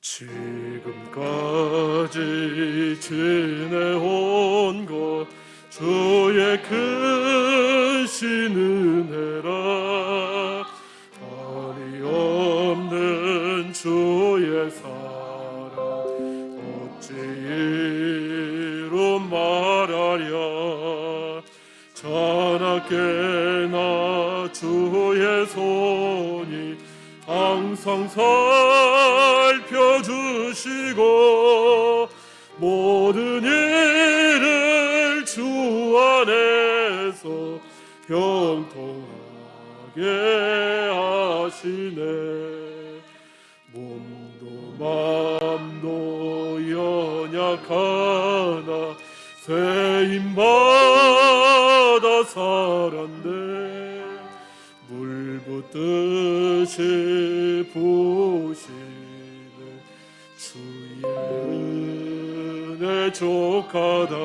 지금까지 지내온 것 주의 크신 은혜라. 다리 없는 주의 사랑 어찌 이루 말하랴. 자나깨나 주의 손이 항상 살펴주시고 모든 일을 주 안에서 형통하게 하시네. 몸도 맘도 연약하나 세임받아 살았네. 물 붓듯이 부시는 주의 은혜 족하다.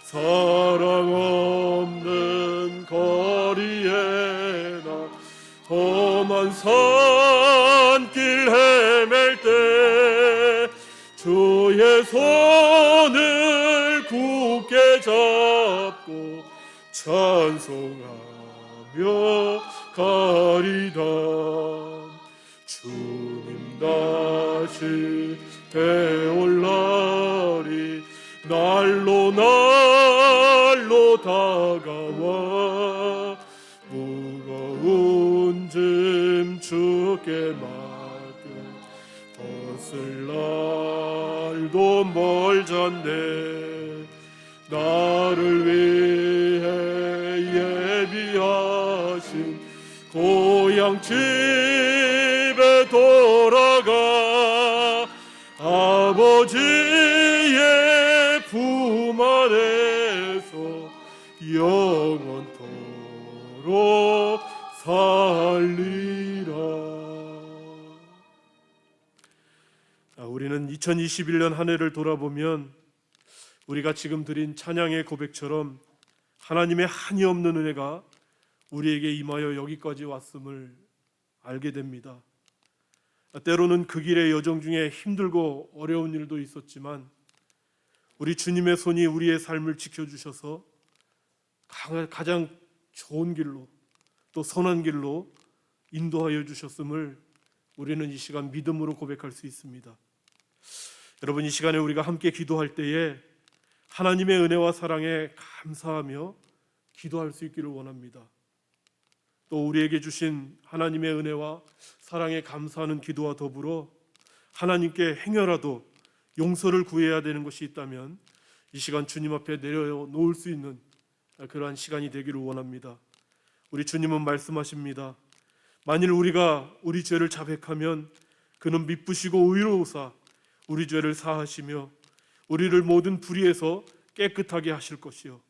사랑 없는 거리에 나 험한 산길 헤맬 때 주의 손을 굳게 잡고 찬송하며 가리다. 주님 다시 배올 날이 날로 날로 다가와 무거운 짐 주께 맡겨 벗을 날도 멀잖네. 나를 위해 예비하신 고향 집에 돌아가 아버지의 품 안에서 영원토록 살리라. 우리는 2021년 한 해를 돌아보면 우리가 지금 드린 찬양의 고백처럼 하나님의 한이 없는 은혜가 우리에게 임하여 여기까지 왔음을 알게 됩니다. 때로는 그 길의 여정 중에 힘들고 어려운 일도 있었지만 우리 주님의 손이 우리의 삶을 지켜주셔서 가장 좋은 길로 또 선한 길로 인도하여 주셨음을 우리는 이 시간 믿음으로 고백할 수 있습니다. 여러분, 이 시간에 우리가 함께 기도할 때에 하나님의 은혜와 사랑에 감사하며 기도할 수 있기를 원합니다. 또 우리에게 주신 하나님의 은혜와 사랑에 감사하는 기도와 더불어 하나님께 행여라도 용서를 구해야 되는 것이 있다면 이 시간 주님 앞에 내려놓을 수 있는 그러한 시간이 되기를 원합니다. 우리 주님은 말씀하십니다. 만일 우리가 우리 죄를 자백하면 그는 미쁘시고 의로우사 우리 죄를 사하시며 우리를 모든 불의에서 깨끗하게 하실 것이요.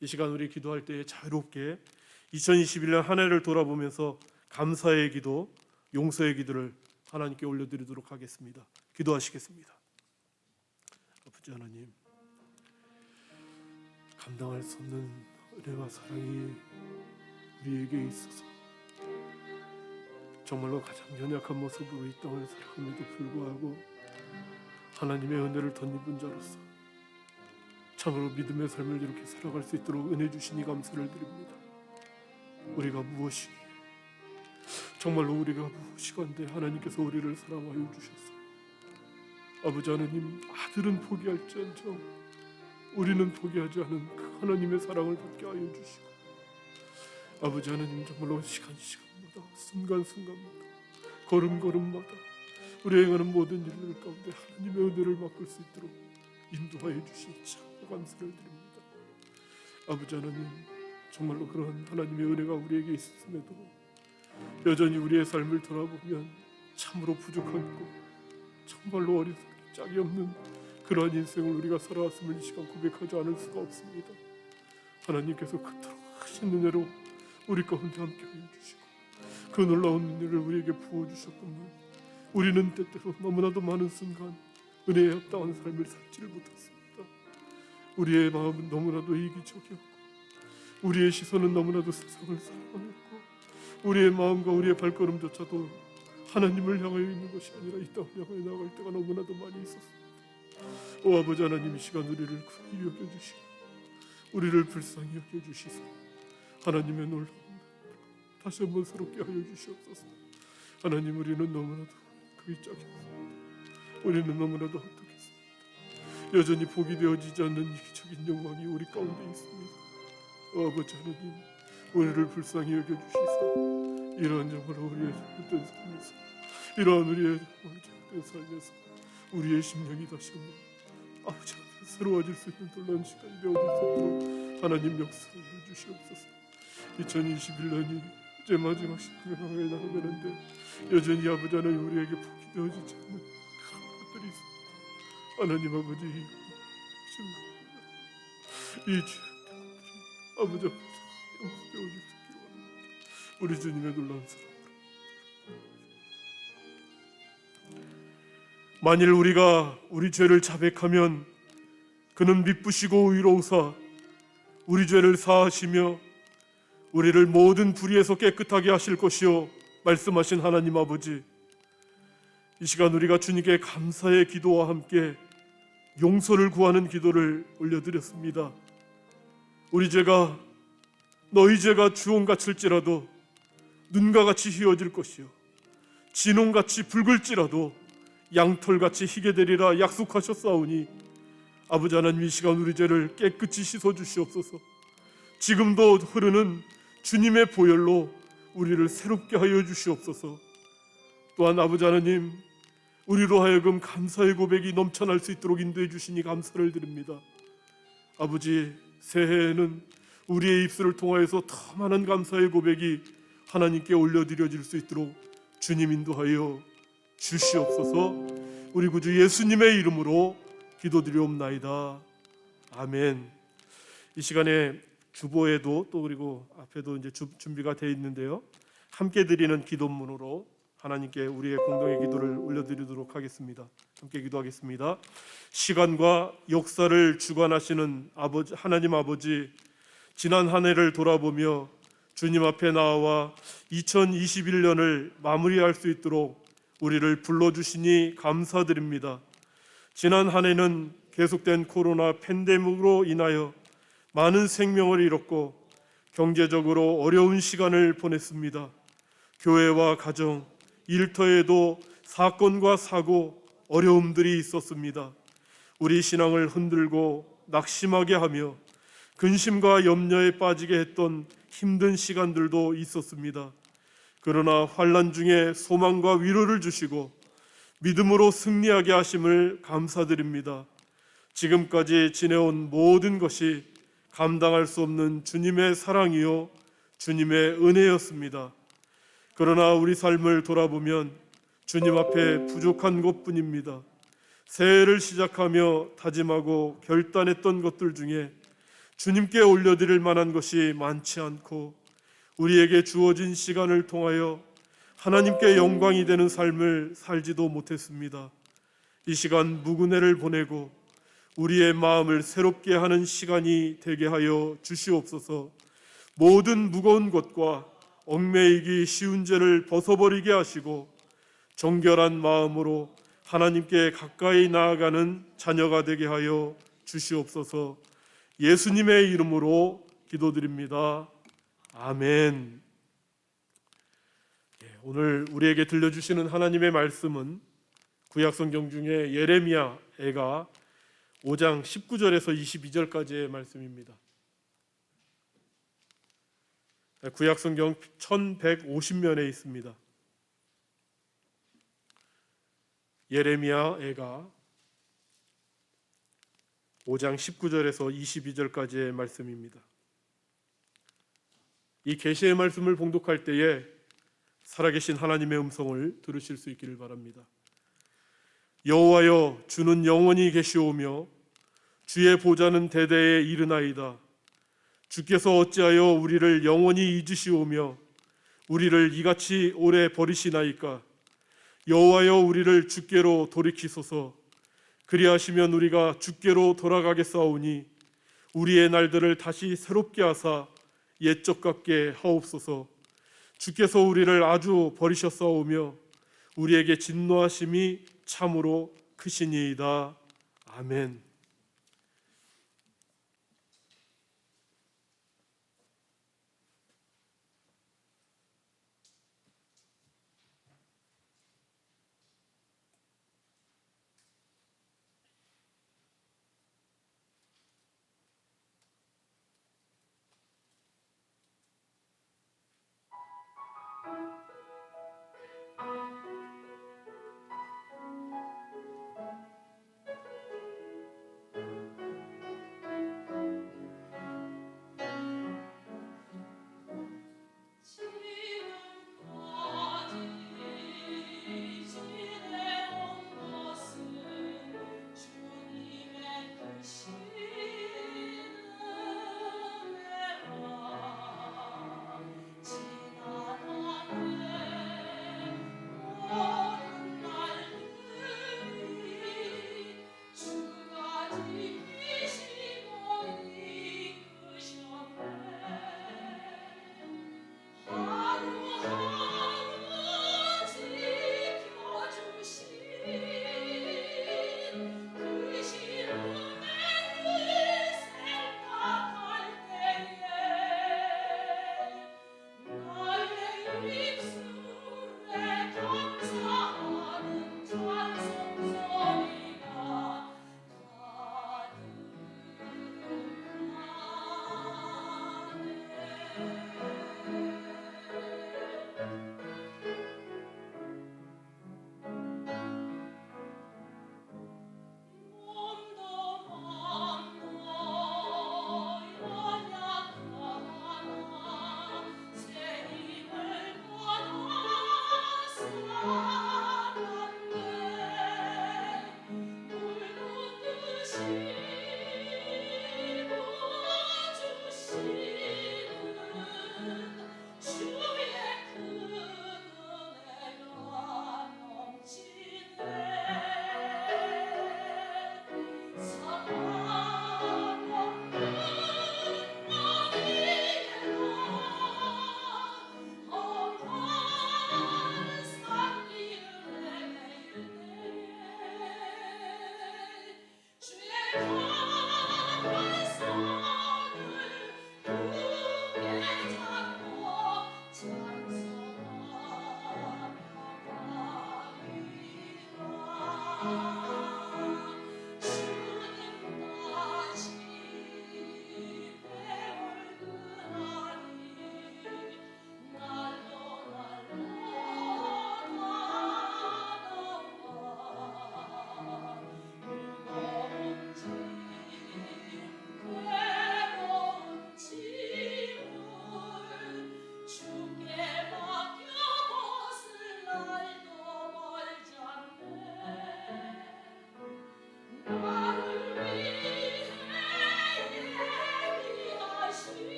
이 시간 우리 기도할 때에 자유롭게 2021년 한 해를 돌아보면서 감사의 기도, 용서의 기도를 하나님께 올려드리도록 하겠습니다. 기도하시겠습니다. 아버지 하나님, 감당할 수 없는 은혜와 사랑이 우리에게 있어서 정말로 가장 연약한 모습으로 이 땅을 살아감에도 불구하고 하나님의 은혜를 덧입은 자로서 참으로 믿음의 삶을 이렇게 살아갈 수 있도록 은혜 주시니 감사를 드립니다. 우리가 무엇이 정말로 우리가 무엇이건데 하나님께서 우리를 사랑하여 주셔서 아버지 하나님, 아들은 포기할지언정 우리는 포기하지 않은 그 하나님의 사랑을 받게 하여 주시고 아버지 하나님, 정말로 시간마다 순간순간마다 걸음걸음마다 우리가 행하는 모든 일들 가운데 하나님의 은혜를 맛볼 수 있도록 인도하여 주시니 참 감사를 드립니다. 아버지 하나님, 정말로 그런 하나님의 은혜가 우리에게 있음에도 여전히 우리의 삶을 돌아보면 참으로 부족하고 정말로 어리석기 짝이 없는 그러한 인생을 우리가 살아왔음을 이 시간 고백하지 않을 수가 없습니다. 하나님께서 그토록 크신 은혜로 우리 가운데 함께하여 주시고 그 놀라운 은혜를 우리에게 부어주셨건만 우리는 때때로 너무나도 많은 순간 은혜에 합당한 삶을 살지를 못했습니다. 우리의 마음은 너무나도 이기적이었고 우리의 시선은 너무나도 세상을 사랑하였고 우리의 마음과 우리의 발걸음조차도 하나님을 향하여 있는 것이 아니라 이 땅을 향하여 나갈 때가 너무나도 많이 있었습니다. 오 아버지 하나님, 이 시간 우리를 긍휼히 여겨주시고 우리를 불쌍히 여겨주시소. 하나님의 놀라운 다시 한번 새롭게 하여 주시옵소서. 하나님, 우리는 너무나도 짝이었습니다. 우리는 너무나도 헛되겠습니다. 여전히 포기되어지지 않는 이기적인 욕망이 우리 가운데 있습니다. 아버지 하나님, 우리를 불쌍히 여겨주시소. 이러한 정말로 우리의 잘못된 삶에서, 이러한 우리의 잘못된 삶에서 우리의 심령이 다시 한번 아버지 앞에 새로워질 수 있는 놀라운 시간이 되어줄 수 있도록 하나님 역사해 주시옵소서. 2021년이 이제 마지막 시간을 향해 나가는데 여전히 아버지 하나님 우리에게 포기되어지지 않는 그런 것들이 있습니다. 하나님 아버지, 이 죄악된 것들이 아버지 앞에서 용서되어 주시기를 원합니다. 우리 주님의 놀라운 사랑으로. 만일 우리가 우리 죄를 자백하면 그는 미쁘시고 의로우사 우리 죄를 사하시며 우리를 모든 불의에서 깨끗하게 하실 것이요 말씀하신 하나님 아버지, 이 시간 우리가 주님께 감사의 기도와 함께 용서를 구하는 기도를 올려드렸습니다. 우리 죄가 너희 죄가 주홍같을지라도 눈과 같이 희어질 것이요 진홍같이 붉을지라도 양털같이 희게 되리라 약속하셨사오니 아버지 하나님, 이 시간 우리 죄를 깨끗이 씻어주시옵소서. 지금도 흐르는 주님의 보혈로 우리를 새롭게 하여 주시옵소서. 또한 아버지 하나님, 우리로 하여금 감사의 고백이 넘쳐날 수 있도록 인도해 주시니 감사를 드립니다. 아버지, 새해에는 우리의 입술을 통하여서 더 많은 감사의 고백이 하나님께 올려드려질 수 있도록 주님 인도하여 주시옵소서. 우리 구주 예수님의 이름으로 기도드리옵나이다. 아멘. 이 시간에 주보에도 또 그리고 앞에도 이제 준비가 되어 있는데요. 함께 드리는 기도문으로 하나님께 우리의 공동의 기도를 올려드리도록 하겠습니다. 함께 기도하겠습니다. 시간과 역사를 주관하시는 아버지, 하나님 아버지, 지난 한 해를 돌아보며 주님 앞에 나와 2021년을 마무리할 수 있도록 우리를 불러주시니 감사드립니다. 지난 한 해는 계속된 코로나 팬데믹으로 인하여 많은 생명을 잃었고 경제적으로 어려운 시간을 보냈습니다. 교회와 가정, 일터에도 사건과 사고, 어려움들이 있었습니다. 우리 신앙을 흔들고 낙심하게 하며 근심과 염려에 빠지게 했던 힘든 시간들도 있었습니다. 그러나 환난 중에 소망과 위로를 주시고 믿음으로 승리하게 하심을 감사드립니다. 지금까지 지내온 모든 것이 감당할 수 없는 주님의 사랑이요 주님의 은혜였습니다. 그러나 우리 삶을 돌아보면 주님 앞에 부족한 것뿐입니다. 새해를 시작하며 다짐하고 결단했던 것들 중에 주님께 올려드릴 만한 것이 많지 않고 우리에게 주어진 시간을 통하여 하나님께 영광이 되는 삶을 살지도 못했습니다. 이 시간 묵은해를 보내고 우리의 마음을 새롭게 하는 시간이 되게 하여 주시옵소서. 모든 무거운 것과 얽매이기 쉬운 죄를 벗어버리게 하시고 정결한 마음으로 하나님께 가까이 나아가는 자녀가 되게 하여 주시옵소서. 예수님의 이름으로 기도드립니다. 아멘. 오늘 우리에게 들려주시는 하나님의 말씀은 구약성경 중에 예레미야 애가 5장 19절에서 22절까지의 말씀입니다. 구약성경 1150면에 있습니다. 예레미야 애가 5장 19절에서 22절까지의 말씀입니다. 이 계시의 말씀을 봉독할 때에 살아계신 하나님의 음성을 들으실 수 있기를 바랍니다. 여호와여, 주는 영원히 계시오며 주의 보좌는 대대에 이르나이다. 주께서 어찌하여 우리를 영원히 잊으시오며 우리를 이같이 오래 버리시나이까? 여호와여, 우리를 주께로 돌이키소서. 그리하시면 우리가 주께로 돌아가겠사오니 우리의 날들을 다시 새롭게 하사 옛적 같게 하옵소서. 주께서 우리를 아주 버리셨사오며 우리에게 진노하심이 참으로 크시니이다. 아멘.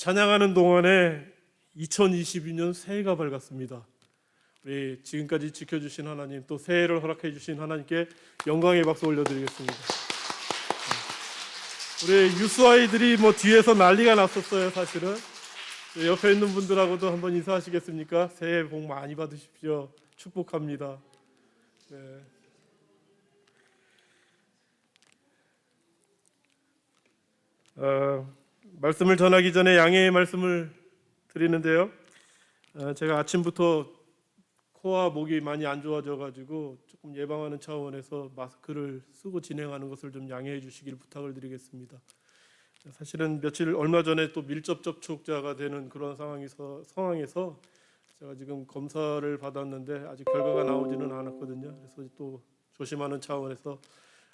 찬양하는 동안에 2022년 새해가 밝았습니다. 우리 지금까지 지켜주신 하나님, 또 새해를 허락해 주신 하나님께 영광의 박수 올려드리겠습니다. 우리 유스 아이들이 뒤에서 난리가 났었어요. 사실은 옆에 있는 분들하고도 한번 인사하시겠습니까? 새해 복 많이 받으십시오. 축복합니다. 네. 말씀을 전하기 전에 양해의 말씀을 드리는데요. 제가 아침부터 코와 목이 많이 안 좋아져가지고 조금 예방하는 차원에서 마스크를 쓰고 진행하는 것을 좀 양해해 주시길 부탁을 드리겠습니다. 사실은 얼마 전에 또 밀접 접촉자가 되는 그런 상황에서 제가 지금 검사를 받았는데 아직 결과가 나오지는 않았거든요. 그래서 또 조심하는 차원에서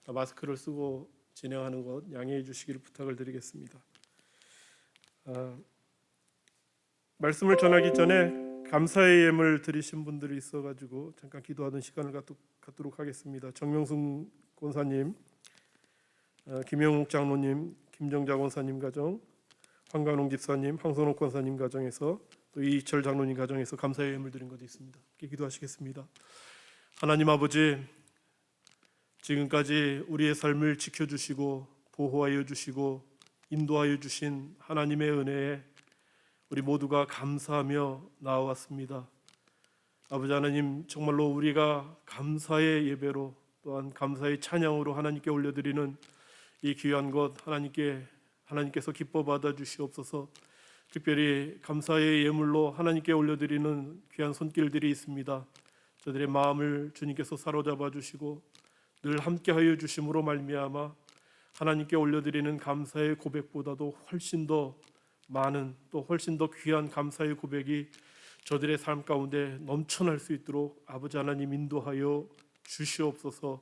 마스크를 쓰고 진행하는 것 양해해 주시기를 부탁을 드리겠습니다. 말씀을 전하기 전에 감사의 예물 드리신 분들이 있어가지고 잠깐 기도하는 시간을 갖도록 하겠습니다. 정명순 권사님, 김영욱 장로님, 김정자 권사님 가정, 황관홍 집사님, 황선옥 권사님 가정에서 또 이희철 장로님 가정에서 감사의 예물 드린 것이 있습니다. 함께 기도하시겠습니다. 하나님 아버지, 지금까지 우리의 삶을 지켜주시고 보호하여 주시고 인도하여 주신 하나님의 은혜에 우리 모두가 감사하며 나아왔습니다. 아버지 하나님, 정말로 우리가 감사의 예배로 또한 감사의 찬양으로 하나님께 올려드리는 이 귀한 것 하나님께서 기뻐 받아 주시옵소서. 특별히 감사의 예물로 하나님께 올려드리는 귀한 손길들이 있습니다. 저들의 마음을 주님께서 사로잡아 주시고 늘 함께하여 주심으로 말미암아 하나님께 올려드리는 감사의 고백보다도 훨씬 더 많은, 또 훨씬 더 귀한 감사의 고백이 저들의 삶 가운데 넘쳐날 수 있도록 아버지 하나님 인도하여 주시옵소서.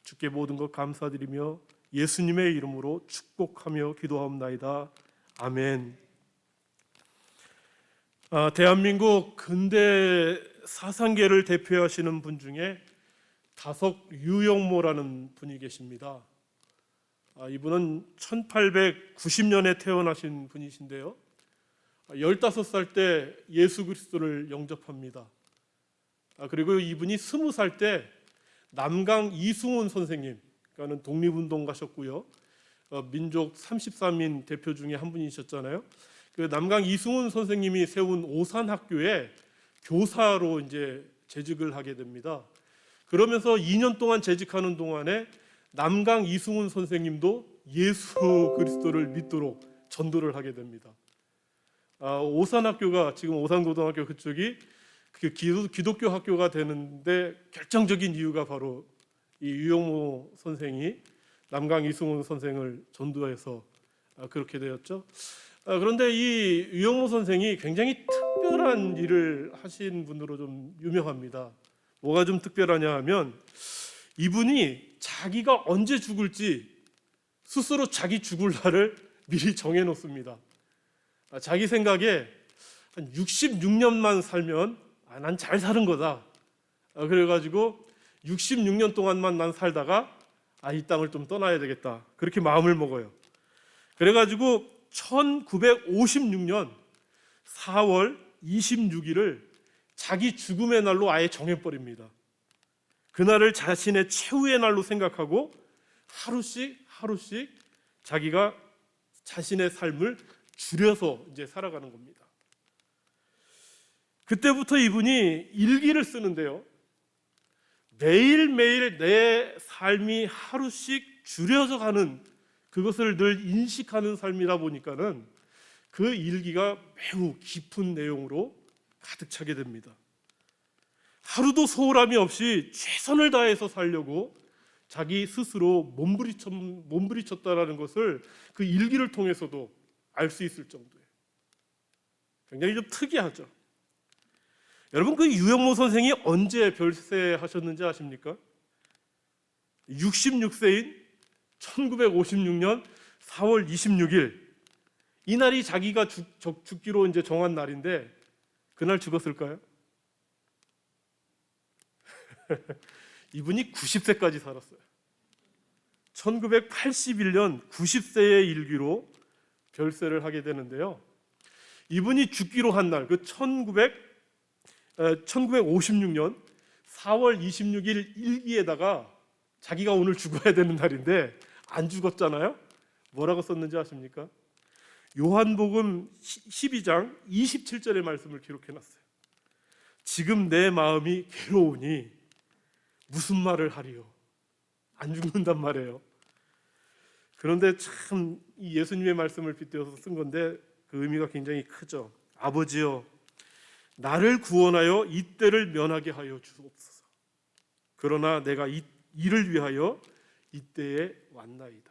주께 모든 것 감사드리며 예수님의 이름으로 축복하며 기도하옵나이다. 아멘. 대한민국 근대 사상계를 대표하시는 분 중에 다석 유영모라는 분이 계십니다. 이분은 1890년에 태어나신 분이신데요. 15살 때 예수 그리스도를 영접합니다. 그리고 이분이 20살 때 남강 이승훈 선생님, 그러니까 독립운동 가셨고요. 민족 33인 대표 중에 한 분이셨잖아요. 그 남강 이승훈 선생님이 세운 오산학교에 교사로 이제 재직을 하게 됩니다. 그러면서 2년 동안 재직하는 동안에 남강 이승훈 선생님도 예수 그리스도를 믿도록 전도를 하게 됩니다. 오산학교가 지금 오산고등학교 그쪽이 그 기독교 학교가 되는데 결정적인 이유가 바로 이 유영모 선생이 남강 이승훈 선생을 전도해서 그렇게 되었죠. 그런데 이 유영모 선생이 굉장히 특별한 일을 하신 분으로 좀 유명합니다. 뭐가 좀 특별하냐 하면 이분이 자기가 언제 죽을지 스스로 자기 죽을 날을 미리 정해놓습니다. 자기 생각에 한 66년만 살면 난 잘 사는 거다. 그래가지고 66년 동안만 난 살다가 이 땅을 좀 떠나야 되겠다. 그렇게 마음을 먹어요. 그래가지고 1956년 4월 26일을 자기 죽음의 날로 아예 정해버립니다. 그날을 자신의 최후의 날로 생각하고 하루씩 자기가 자신의 삶을 줄여서 이제 살아가는 겁니다. 그때부터 이분이 일기를 쓰는데요. 매일매일 내 삶이 하루씩 줄여져 가는 그것을 늘 인식하는 삶이다 보니까는 그 일기가 매우 깊은 내용으로 가득 차게 됩니다. 하루도 소홀함이 없이 최선을 다해서 살려고 자기 스스로 몸부리쳤다라는 것을 그 일기를 통해서도 알 수 있을 정도예요. 굉장히 좀 특이하죠. 여러분, 그 유영모 선생이 언제 별세하셨는지 아십니까? 66세인 1956년 4월 26일, 이날이 자기가 죽기로 이제 정한 날인데 그날 죽었을까요? 이분이 90세까지 살았어요. 1981년 90세의 일기로 별세를 하게 되는데요. 이분이 죽기로 한 날, 그 1956년 4월 26일 일기에다가 자기가 오늘 죽어야 되는 날인데 안 죽었잖아요. 뭐라고 썼는지 아십니까? 요한복음 12장 27절의 말씀을 기록해놨어요. 지금 내 마음이 괴로우니 무슨 말을 하리요? 안 죽는단 말이에요. 그런데 참 이 예수님의 말씀을 빗대어서 쓴 건데 그 의미가 굉장히 크죠. 아버지여, 나를 구원하여 이 때를 면하게 하여 주옵소서. 그러나 내가 이를 위하여 이 때에 왔나이다.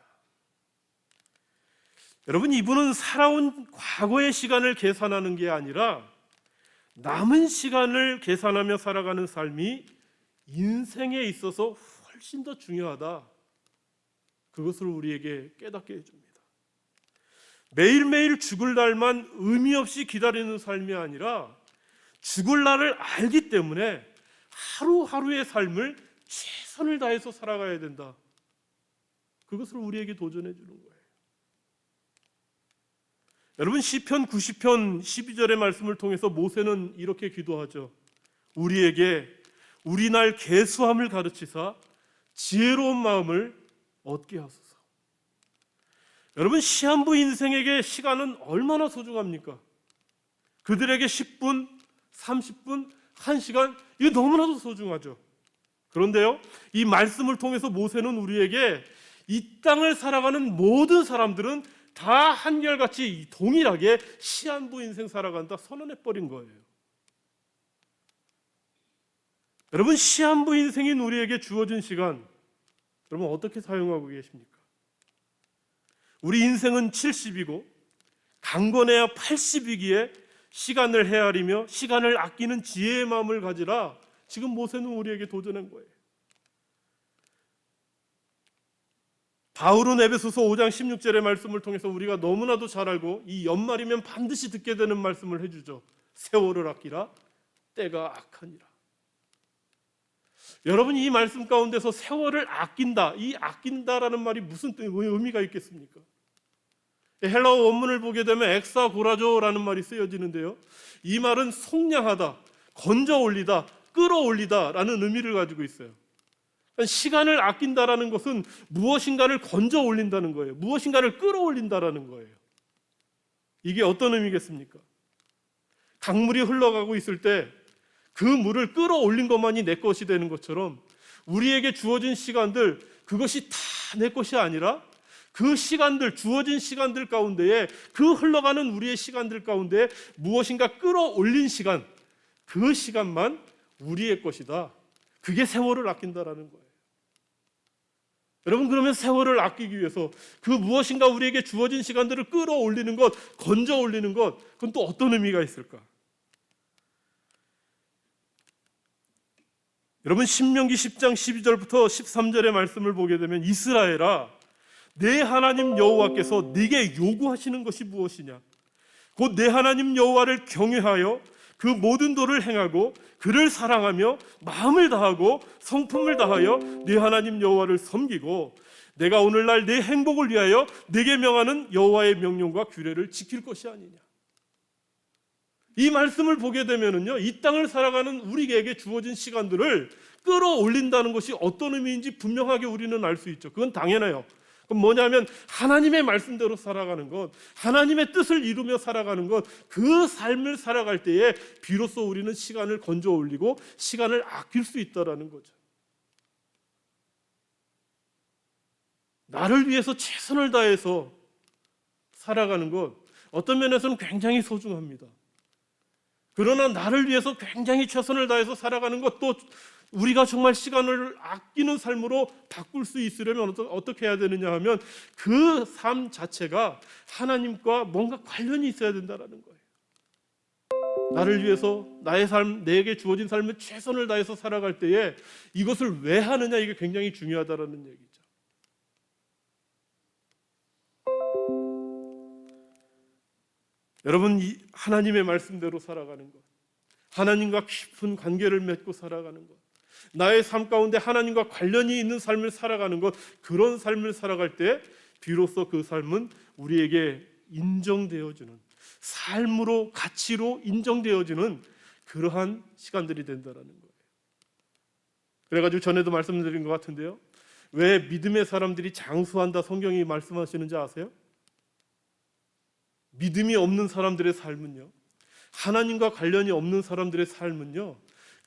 여러분, 이분은 살아온 과거의 시간을 계산하는 게 아니라 남은 시간을 계산하며 살아가는 삶이 인생에 있어서 훨씬 더 중요하다. 그것을 우리에게 깨닫게 해줍니다. 매일매일 죽을 날만 의미 없이 기다리는 삶이 아니라 죽을 날을 알기 때문에 하루하루의 삶을 최선을 다해서 살아가야 된다. 그것을 우리에게 도전해 주는 거예요. 여러분, 시편 90편 12절의 말씀을 통해서 모세는 이렇게 기도하죠. 우리에게 우리 날 계수함을 가르치사 지혜로운 마음을 얻게 하소서. 여러분, 시한부 인생에게 시간은 얼마나 소중합니까? 그들에게 10분, 30분, 1시간, 이게 너무나도 소중하죠. 그런데요, 이 말씀을 통해서 모세는 우리에게 이 땅을 살아가는 모든 사람들은 다 한결같이 동일하게 시한부 인생 살아간다 선언해버린 거예요. 여러분, 시한부 인생인 우리에게 주어진 시간, 여러분 어떻게 사용하고 계십니까? 우리 인생은 70이고 강건해야 80이기에 시간을 헤아리며 시간을 아끼는 지혜의 마음을 가지라. 지금 모세는 우리에게 도전한 거예요. 바울은 에베소서 5장 16절의 말씀을 통해서 우리가 너무나도 잘 알고 이 연말이면 반드시 듣게 되는 말씀을 해주죠. 세월을 아끼라, 때가 악하니라. 여러분, 이 말씀 가운데서 세월을 아낀다, 이 아낀다라는 말이 무슨 의미가 있겠습니까? 헬라어 원문을 보게 되면 엑사고라조라는 말이 쓰여지는데요, 이 말은 속량하다, 건져 올리다, 끌어올리다라는 의미를 가지고 있어요. 시간을 아낀다라는 것은 무엇인가를 건져 올린다는 거예요. 무엇인가를 끌어올린다라는 거예요. 이게 어떤 의미겠습니까? 강물이 흘러가고 있을 때 그 물을 끌어올린 것만이 내 것이 되는 것처럼 우리에게 주어진 시간들, 그것이 다 내 것이 아니라 그 시간들, 주어진 시간들 가운데에, 그 흘러가는 우리의 시간들 가운데 무엇인가 끌어올린 시간, 그 시간만 우리의 것이다. 그게 세월을 아낀다라는 거예요. 여러분, 그러면 세월을 아끼기 위해서 그 무엇인가 우리에게 주어진 시간들을 끌어올리는 것, 건져 올리는 것, 그건 또 어떤 의미가 있을까? 여러분, 신명기 10장 12절부터 13절의 말씀을 보게 되면 이스라엘아, 내 하나님 여호와께서 네게 요구하시는 것이 무엇이냐? 곧 내 하나님 여호와를 경외하여 그 모든 도를 행하고 그를 사랑하며 마음을 다하고 성품을 다하여 네 하나님 여호와를 섬기고 내가 오늘날 내 행복을 위하여 네게 명하는 여호와의 명령과 규례를 지킬 것이 아니냐. 이 말씀을 보게 되면은요, 이 땅을 살아가는 우리에게 주어진 시간들을 끌어올린다는 것이 어떤 의미인지 분명하게 우리는 알 수 있죠. 그건 당연해요. 그럼 뭐냐면 하나님의 말씀대로 살아가는 것, 하나님의 뜻을 이루며 살아가는 것, 그 삶을 살아갈 때에 비로소 우리는 시간을 건져 올리고 시간을 아낄 수 있다라는 거죠. 나를 위해서 최선을 다해서 살아가는 것, 어떤 면에서는 굉장히 소중합니다. 그러나 나를 위해서 굉장히 최선을 다해서 살아가는 것도 우리가 정말 시간을 아끼는 삶으로 바꿀 수 있으려면 어떻게 해야 되느냐 하면 그 삶 자체가 하나님과 뭔가 관련이 있어야 된다는 거예요. 나를 위해서 나의 삶, 내게 주어진 삶을 최선을 다해서 살아갈 때에 이것을 왜 하느냐, 이게 굉장히 중요하다는 얘기죠. 여러분, 이 하나님의 말씀대로 살아가는 것, 하나님과 깊은 관계를 맺고 살아가는 것, 나의 삶 가운데 하나님과 관련이 있는 삶을 살아가는 것, 그런 삶을 살아갈 때 비로소 그 삶은 우리에게 인정되어지는, 삶으로 가치로 인정되어지는 그러한 시간들이 된다라는 거예요. 그래가지고 전에도 말씀드린 것 같은데요, 왜 믿음의 사람들이 장수한다 성경이 말씀하시는지 아세요? 믿음이 없는 사람들의 삶은요, 하나님과 관련이 없는 사람들의 삶은요,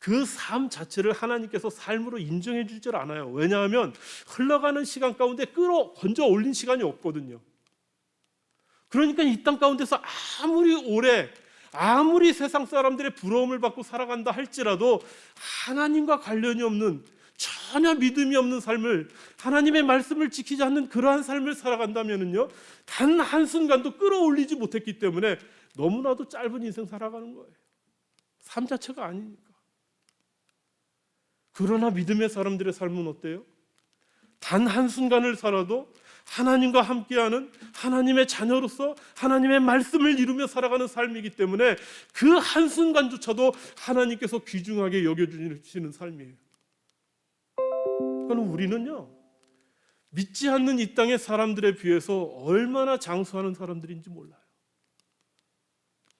그 삶 자체를 하나님께서 삶으로 인정해 주질 않아요. 왜냐하면 흘러가는 시간 가운데 끌어건져 올린 시간이 없거든요. 그러니까 이 땅 가운데서 아무리 오래, 아무리 세상 사람들의 부러움을 받고 살아간다 할지라도 하나님과 관련이 없는, 전혀 믿음이 없는 삶을, 하나님의 말씀을 지키지 않는 그러한 삶을 살아간다면요, 단 한순간도 끌어올리지 못했기 때문에 너무나도 짧은 인생 살아가는 거예요. 삶 자체가 아니니까. 그러나 믿음의 사람들의 삶은 어때요? 단 한순간을 살아도 하나님과 함께하는 하나님의 자녀로서 하나님의 말씀을 이루며 살아가는 삶이기 때문에 그 한순간조차도 하나님께서 귀중하게 여겨주시는 삶이에요. 그러니까 우리는요, 믿지 않는 이 땅의 사람들에 비해서 얼마나 장수하는 사람들인지 몰라요.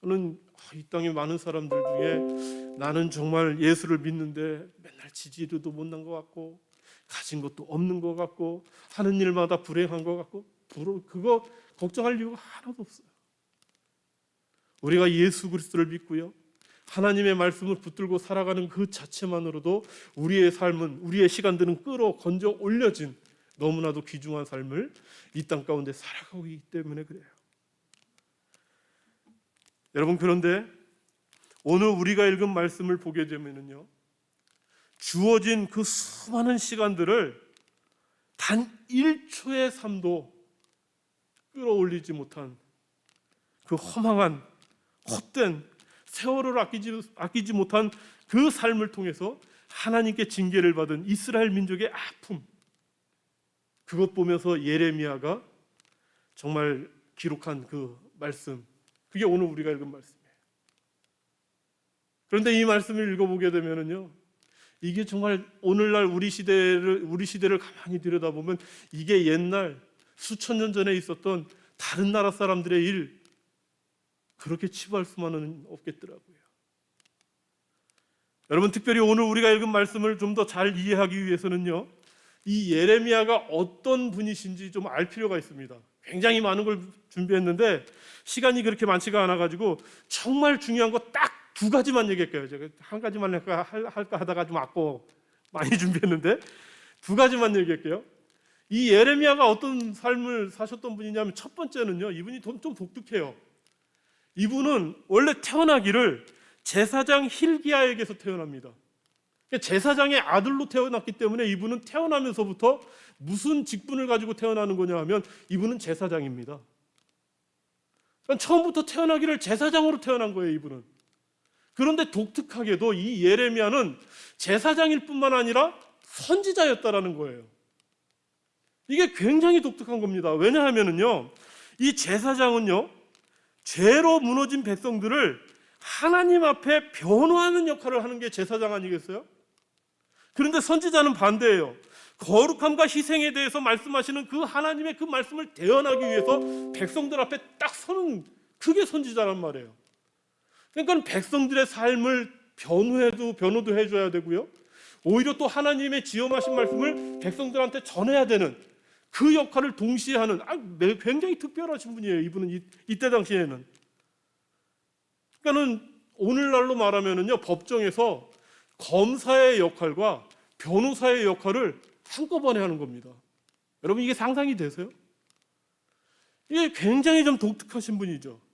저는 이 땅에 많은 사람들 중에 나는 정말 예수를 믿는데 맨날 지지도도 못난 것 같고 가진 것도 없는 것 같고 하는 일마다 불행한 것 같고, 그거 걱정할 이유가 하나도 없어요. 우리가 예수 그리스도를 믿고요, 하나님의 말씀을 붙들고 살아가는 그 자체만으로도 우리의 삶은, 우리의 시간들은 끌어건져 올려진 너무나도 귀중한 삶을 이 땅 가운데 살아가고 있기 때문에 그래요. 여러분, 그런데 오늘 우리가 읽은 말씀을 보게 되면요, 주어진 그 수많은 시간들을 단 1초의 삶도 끌어올리지 못한 그 허망한 헛된 세월을 아끼지 못한 그 삶을 통해서 하나님께 징계를 받은 이스라엘 민족의 아픔, 그것 보면서 예레미야가 정말 기록한 그 말씀, 그게 오늘 우리가 읽은 말씀이에요. 그런데 이 말씀을 읽어보게 되면요, 이게 정말 오늘날 우리 시대를 가만히 들여다보면 이게 옛날 수천 년 전에 있었던 다른 나라 사람들의 일, 그렇게 치부할 수만은 없겠더라고요. 여러분, 특별히 오늘 우리가 읽은 말씀을 좀 더 잘 이해하기 위해서는요, 이 예레미야가 어떤 분이신지 좀 알 필요가 있습니다. 굉장히 많은 걸 준비했는데 시간이 그렇게 많지가 않아가지고 정말 중요한 거 딱 두 가지만 얘기할게요. 제가 한 가지만 할까 하다가 좀 아까워 많이 준비했는데 두 가지만 얘기할게요. 이 예레미야가 어떤 삶을 사셨던 분이냐면, 첫 번째는요, 이분이 좀 독특해요. 이분은 원래 태어나기를 제사장 힐기야에게서 태어납니다. 제사장의 아들로 태어났기 때문에 이분은 태어나면서부터 무슨 직분을 가지고 태어나는 거냐 하면 이분은 제사장입니다. 그러니까 처음부터 태어나기를 제사장으로 태어난 거예요, 이분은. 그런데 독특하게도 이 예레미야는 제사장일 뿐만 아니라 선지자였다라는 거예요. 이게 굉장히 독특한 겁니다. 왜냐하면요, 이 제사장은요, 죄로 무너진 백성들을 하나님 앞에 변호하는 역할을 하는 게 제사장 아니겠어요? 그런데 선지자는 반대예요. 거룩함과 희생에 대해서 말씀하시는 그 하나님의 그 말씀을 대언하기 위해서 백성들 앞에 딱 서는, 그게 선지자란 말이에요. 그러니까 백성들의 삶을 변호도 해줘야 되고요, 오히려 또 하나님의 지엄하신 말씀을 백성들한테 전해야 되는 그 역할을 동시에 하는 굉장히 특별하신 분이에요, 이분은. 이때 당시에는. 그러니까는 오늘날로 말하면은요, 법정에서 검사의 역할과 변호사의 역할을 한꺼번에 하는 겁니다. 여러분, 이게 상상이 되세요? 이게 굉장히 좀 독특하신 분이죠.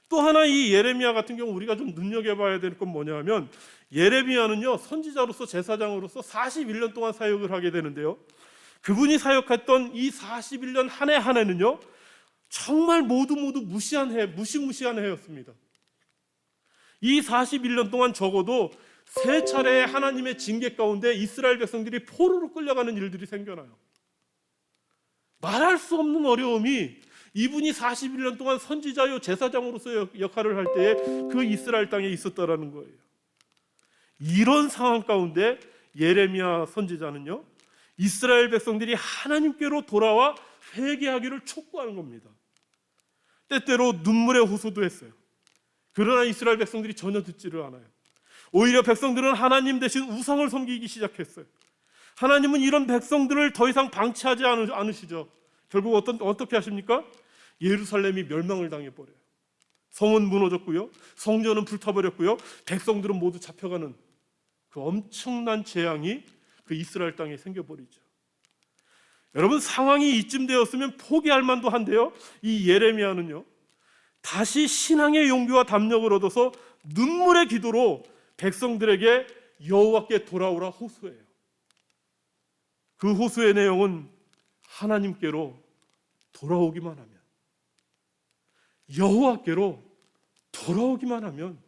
또 하나, 이 예레미야 같은 경우 우리가 좀 눈여겨봐야 될 건 뭐냐면, 예레미야는요, 선지자로서 제사장으로서 41년 동안 사역을 하게 되는데요, 그분이 사역했던 이 41년 한 해 한 해는요, 정말 모두 무시무시한 해였습니다. 이 41년 동안 적어도 3차례의 하나님의 징계 가운데 이스라엘 백성들이 포로로 끌려가는 일들이 생겨나요. 말할 수 없는 어려움이 이분이 41년 동안 선지자요 제사장으로서 역할을 할 때에 그 이스라엘 땅에 있었다라는 거예요. 이런 상황 가운데 예레미야 선지자는요, 이스라엘 백성들이 하나님께로 돌아와 회개하기를 촉구하는 겁니다. 때때로 눈물의 호소도 했어요. 그러나 이스라엘 백성들이 전혀 듣지를 않아요. 오히려 백성들은 하나님 대신 우상을 섬기기 시작했어요. 하나님은 이런 백성들을 더 이상 방치하지 않으시죠. 결국 어떻게 하십니까? 예루살렘이 멸망을 당해버려요. 성은 무너졌고요, 성전은 불타버렸고요, 백성들은 모두 잡혀가는 그 엄청난 재앙이 그 이스라엘 땅에 생겨버리죠. 여러분, 상황이 이쯤 되었으면 포기할 만도 한데요, 이 예레미야는요 다시 신앙의 용기와 담력을 얻어서 눈물의 기도로 백성들에게 여호와께 돌아오라 호소해요. 그 호소의 내용은 하나님께로 돌아오기만 하면, 여호와께로 돌아오기만 하면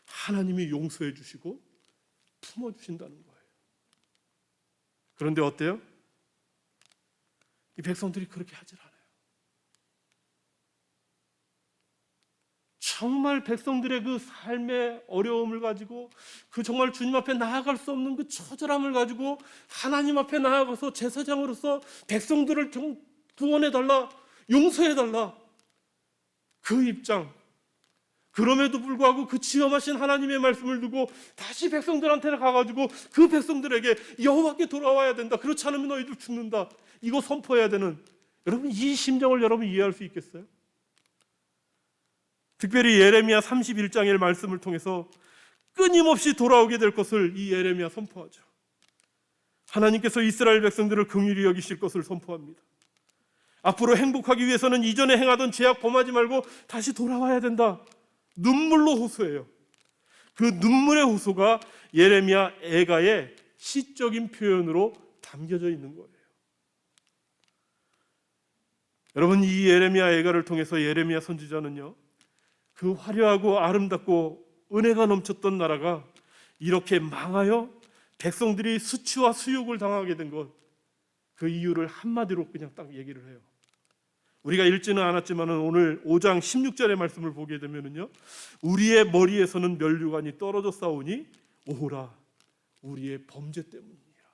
하나님이 용서해 주시고 품어주신다는 거예요. 그런데 어때요? 이 백성들이 그렇게 하질 않아요. 정말 백성들의 그 삶의 어려움을 가지고, 그 정말 주님 앞에 나아갈 수 없는 그 처절함을 가지고 하나님 앞에 나아가서 제사장으로서 백성들을 좀 구원해달라, 용서해달라, 그 입장. 그럼에도 불구하고 그 지엄하신 하나님의 말씀을 두고 다시 백성들한테 가가지고 그 백성들에게 여호와께 돌아와야 된다, 그렇지 않으면 너희들 죽는다, 이거 선포해야 되는, 여러분 이 심정을 여러분 이해할 수 있겠어요? 특별히 예레미야 31장의 말씀을 통해서 끊임없이 돌아오게 될 것을 이 예레미야 선포하죠. 하나님께서 이스라엘 백성들을 긍휼히 여기실 것을 선포합니다. 앞으로 행복하기 위해서는 이전에 행하던 죄악 범하지 말고 다시 돌아와야 된다, 눈물로 호소해요. 그 눈물의 호소가 예레미야 애가의 시적인 표현으로 담겨져 있는 거예요. 여러분, 이 예레미야 애가를 통해서 예레미야 선지자는요, 그 화려하고 아름답고 은혜가 넘쳤던 나라가 이렇게 망하여 백성들이 수치와 수욕을 당하게 된 것, 그 이유를 한마디로 그냥 딱 얘기를 해요. 우리가 읽지는 않았지만 오늘 5장 16절의 말씀을 보게 되면요, 우리의 머리에서는 면류관이 떨어져 싸우니 오호라 우리의 범죄 때문이니라.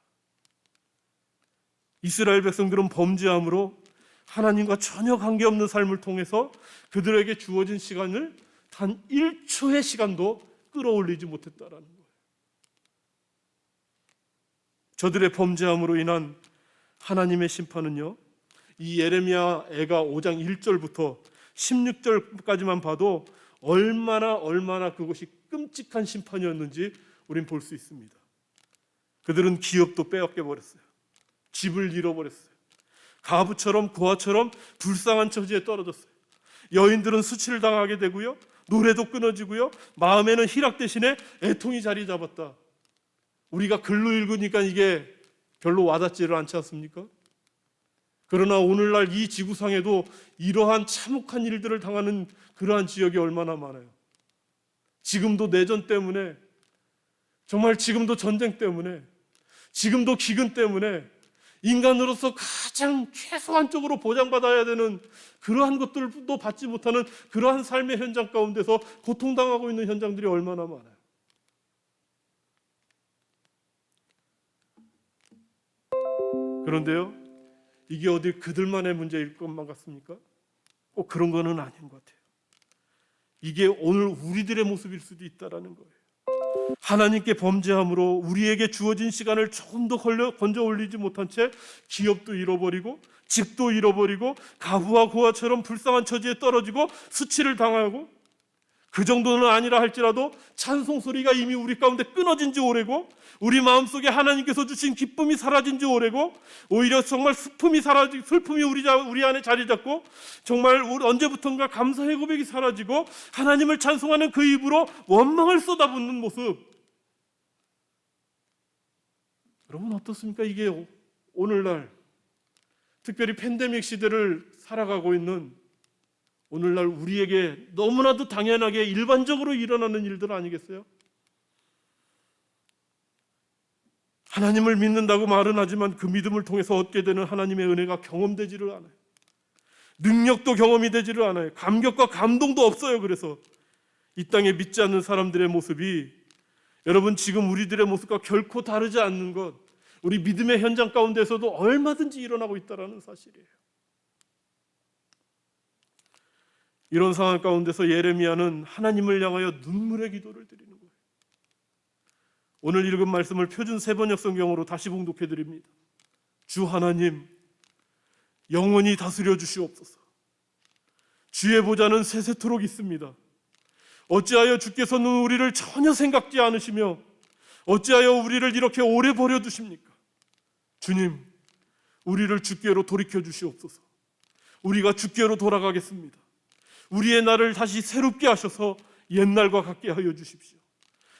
이스라엘 백성들은 범죄함으로 하나님과 전혀 관계없는 삶을 통해서 그들에게 주어진 시간을 단 1초의 시간도 끌어올리지 못했다라는 거예요. 저들의 범죄함으로 인한 하나님의 심판은요, 이 예레미야 애가 5장 1절부터 16절까지만 봐도 얼마나 그것이 끔찍한 심판이었는지 우린 볼 수 있습니다. 그들은 기업도 빼앗겨 버렸어요. 집을 잃어버렸어요. 가부처럼 고아처럼 불쌍한 처지에 떨어졌어요. 여인들은 수치를 당하게 되고요, 노래도 끊어지고요, 마음에는 희락 대신에 애통이 자리 잡았다. 우리가 글로 읽으니까 이게 별로 와닿지를 않지 않습니까? 그러나 오늘날 이 지구상에도 이러한 참혹한 일들을 당하는 그러한 지역이 얼마나 많아요. 지금도 내전 때문에, 정말 지금도 전쟁 때문에, 지금도 기근 때문에 인간으로서 가장 최소한적으로 보장받아야 되는 그러한 것들도 받지 못하는 그러한 삶의 현장 가운데서 고통당하고 있는 현장들이 얼마나 많아요. 그런데요, 이게 어디 그들만의 문제일 것만 같습니까? 꼭 그런 거는 아닌 것 같아요. 이게 오늘 우리들의 모습일 수도 있다라는 거예요. 하나님께 범죄함으로 우리에게 주어진 시간을 조금 더 건져 올리지 못한 채 기업도 잃어버리고 집도 잃어버리고 가부와 고아처럼 불쌍한 처지에 떨어지고 수치를 당하고, 그 정도는 아니라 할지라도 찬송 소리가 이미 우리 가운데 끊어진 지 오래고, 우리 마음속에 하나님께서 주신 기쁨이 사라진 지 오래고, 오히려 정말 슬픔이 우리 안에 자리 잡고, 정말 언제부턴가 감사의 고백이 사라지고 하나님을 찬송하는 그 입으로 원망을 쏟아붓는 모습. 여러분 어떻습니까? 이게 오늘날 특별히 팬데믹 시대를 살아가고 있는 오늘날 우리에게 너무나도 당연하게 일반적으로 일어나는 일들 아니겠어요? 하나님을 믿는다고 말은 하지만 그 믿음을 통해서 얻게 되는 하나님의 은혜가 경험되지를 않아요. 능력도 경험이 되지를 않아요. 감격과 감동도 없어요. 그래서 이 땅에 믿지 않는 사람들의 모습이 여러분 지금 우리들의 모습과 결코 다르지 않는 것, 우리 믿음의 현장 가운데서도 얼마든지 일어나고 있다는 사실이에요. 이런 상황 가운데서 예레미야는 하나님을 향하여 눈물의 기도를 드리는 거예요. 오늘 읽은 말씀을 표준 세번역 성경으로 다시 봉독해 드립니다. 주 하나님, 영원히 다스려 주시옵소서. 주의 보좌는 세세토록 있습니다. 어찌하여 주께서는 우리를 전혀 생각지 않으시며 어찌하여 우리를 이렇게 오래 버려두십니까? 주님, 우리를 주께로 돌이켜 주시옵소서. 우리가 주께로 돌아가겠습니다. 우리의 날을 다시 새롭게 하셔서 옛날과 같게 하여 주십시오.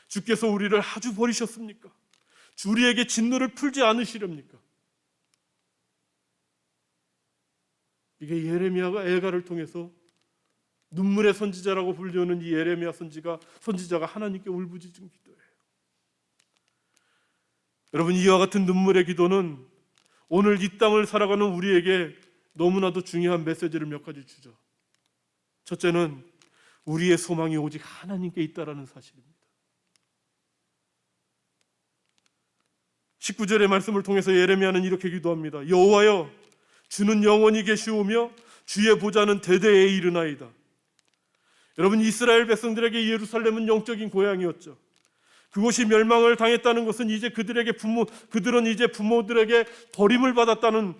주께서 우리를 아주 버리셨습니까? 우리에게 진노를 풀지 않으시렵니까? 이게 예레미야가 애가를 통해서 눈물의 선지자라고 불리우는 이 예레미야 선지자가 하나님께 울부짖은 기도예요. 여러분, 이와 같은 눈물의 기도는 오늘 이 땅을 살아가는 우리에게 너무나도 중요한 메시지를 몇 가지 주죠. 첫째는 우리의 소망이 오직 하나님께 있다라는 사실입니다. 19절의 말씀을 통해서 예레미야는 이렇게 기도합니다. 여호와여, 주는 영원히 계시오며 주의 보좌는 대대에 이르나이다. 여러분, 이스라엘 백성들에게 예루살렘은 영적인 고향이었죠. 그곳이 멸망을 당했다는 것은 이제 그들은 이제 부모들에게 버림을 받았다는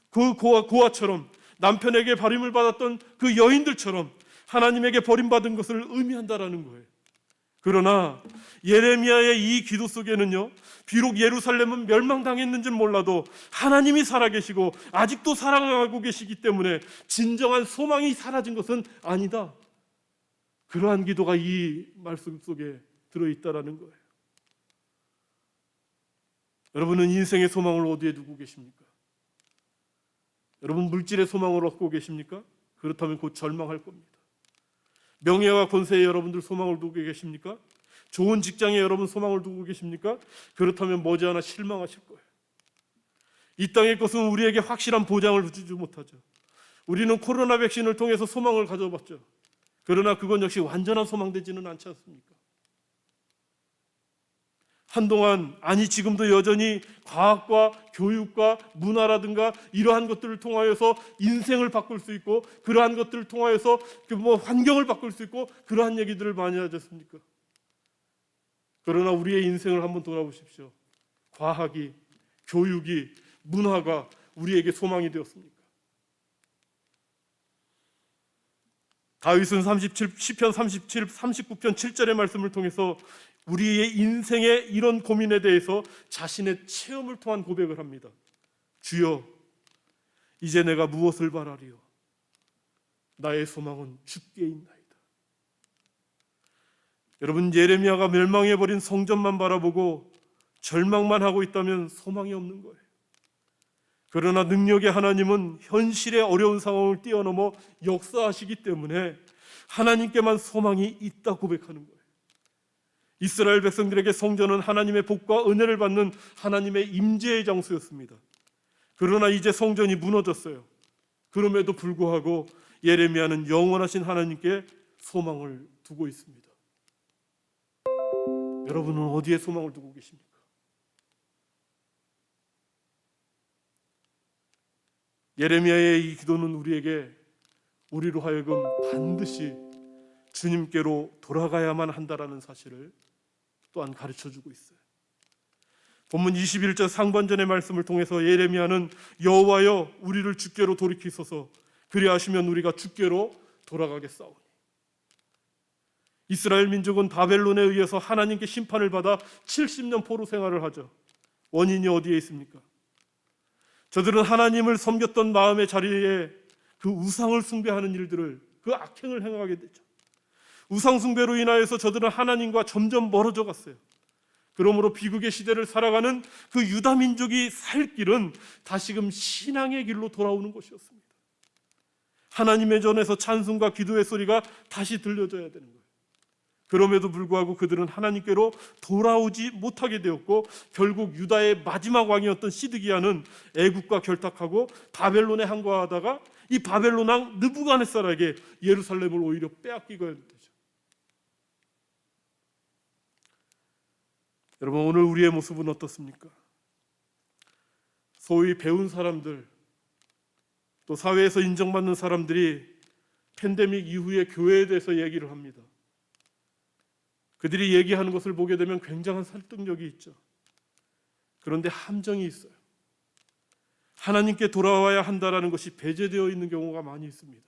그 고아처럼, 남편에게 버림을 받았던 그 여인들처럼 하나님에게 버림받은 것을 의미한다라는 거예요. 그러나 예레미야의 이 기도 속에는요, 비록 예루살렘은 멸망당했는지는 몰라도 하나님이 살아계시고 아직도 살아가고 계시기 때문에 진정한 소망이 사라진 것은 아니다. 그러한 기도가 이 말씀 속에 들어있다라는 거예요. 여러분은 인생의 소망을 어디에 두고 계십니까? 여러분, 물질의 소망을 얻고 계십니까? 그렇다면 곧 절망할 겁니다. 명예와 권세에 여러분들 소망을 두고 계십니까? 좋은 직장에 여러분 소망을 두고 계십니까? 그렇다면 머지않아 실망하실 거예요. 이 땅의 것은 우리에게 확실한 보장을 주지 못하죠. 우리는 코로나 백신을 통해서 소망을 가져봤죠. 그러나 그건 역시 완전한 소망되지는 않지 않습니까? 한동안, 아니 지금도 여전히 과학과 교육과 문화라든가 이러한 것들을 통하여서 인생을 바꿀 수 있고, 그러한 것들을 통하여서 환경을 바꿀 수 있고, 그러한 얘기들을 많이 하지 않습니까? 그러나 우리의 인생을 한번 돌아보십시오. 과학이, 교육이, 문화가 우리에게 소망이 되었습니까? 다윗은 시편 39편 7절의 말씀을 통해서 우리의 인생의 이런 고민에 대해서 자신의 체험을 통한 고백을 합니다. 주여, 이제 내가 무엇을 바라리요? 나의 소망은 주께 있나이다. 여러분, 예레미야가 멸망해버린 성전만 바라보고 절망만 하고 있다면 소망이 없는 거예요. 그러나 능력의 하나님은 현실의 어려운 상황을 뛰어넘어 역사하시기 때문에 하나님께만 소망이 있다 고백하는 거예요. 이스라엘 백성들에게 성전은 하나님의 복과 은혜를 받는 하나님의 임재의 장소였습니다. 그러나 이제 성전이 무너졌어요. 그럼에도 불구하고 예레미야는 영원하신 하나님께 소망을 두고 있습니다. 여러분은 어디에 소망을 두고 계십니까? 예레미야의 이 기도는 우리로 하여금 반드시 주님께로 돌아가야만 한다라는 사실을 또한 가르쳐주고 있어요. 본문 21절 상반전의 말씀을 통해서 예레미야는 여호와여, 우리를 주께로 돌이키소서, 그리하시면 우리가 주께로 돌아가겠사오니. 이스라엘 민족은 바벨론에 의해서 하나님께 심판을 받아 70년 포로 생활을 하죠. 원인이 어디에 있습니까? 저들은 하나님을 섬겼던 마음의 자리에 그 우상을 숭배하는 일들을, 그 악행을 행하게 되죠. 우상 숭배로 인하여서 저들은 하나님과 점점 멀어져 갔어요. 그러므로 비극의 시대를 살아가는 그 유다 민족이 살 길은 다시금 신앙의 길로 돌아오는 것이었습니다. 하나님의 전에서 찬송과 기도의 소리가 다시 들려져야 되는 거예요. 그럼에도 불구하고 그들은 하나님께로 돌아오지 못하게 되었고, 결국 유다의 마지막 왕이었던 시드기야는 애국과 결탁하고 바벨론에 항거하다가 이 바벨론 왕 느부갓네살에게 예루살렘을 오히려 빼앗기게 되죠. 여러분, 오늘 우리의 모습은 어떻습니까? 소위 배운 사람들, 또 사회에서 인정받는 사람들이 팬데믹 이후에 교회에 대해서 얘기를 합니다. 그들이 얘기하는 것을 보게 되면 굉장한 설득력이 있죠. 그런데 함정이 있어요. 하나님께 돌아와야 한다라는 것이 배제되어 있는 경우가 많이 있습니다.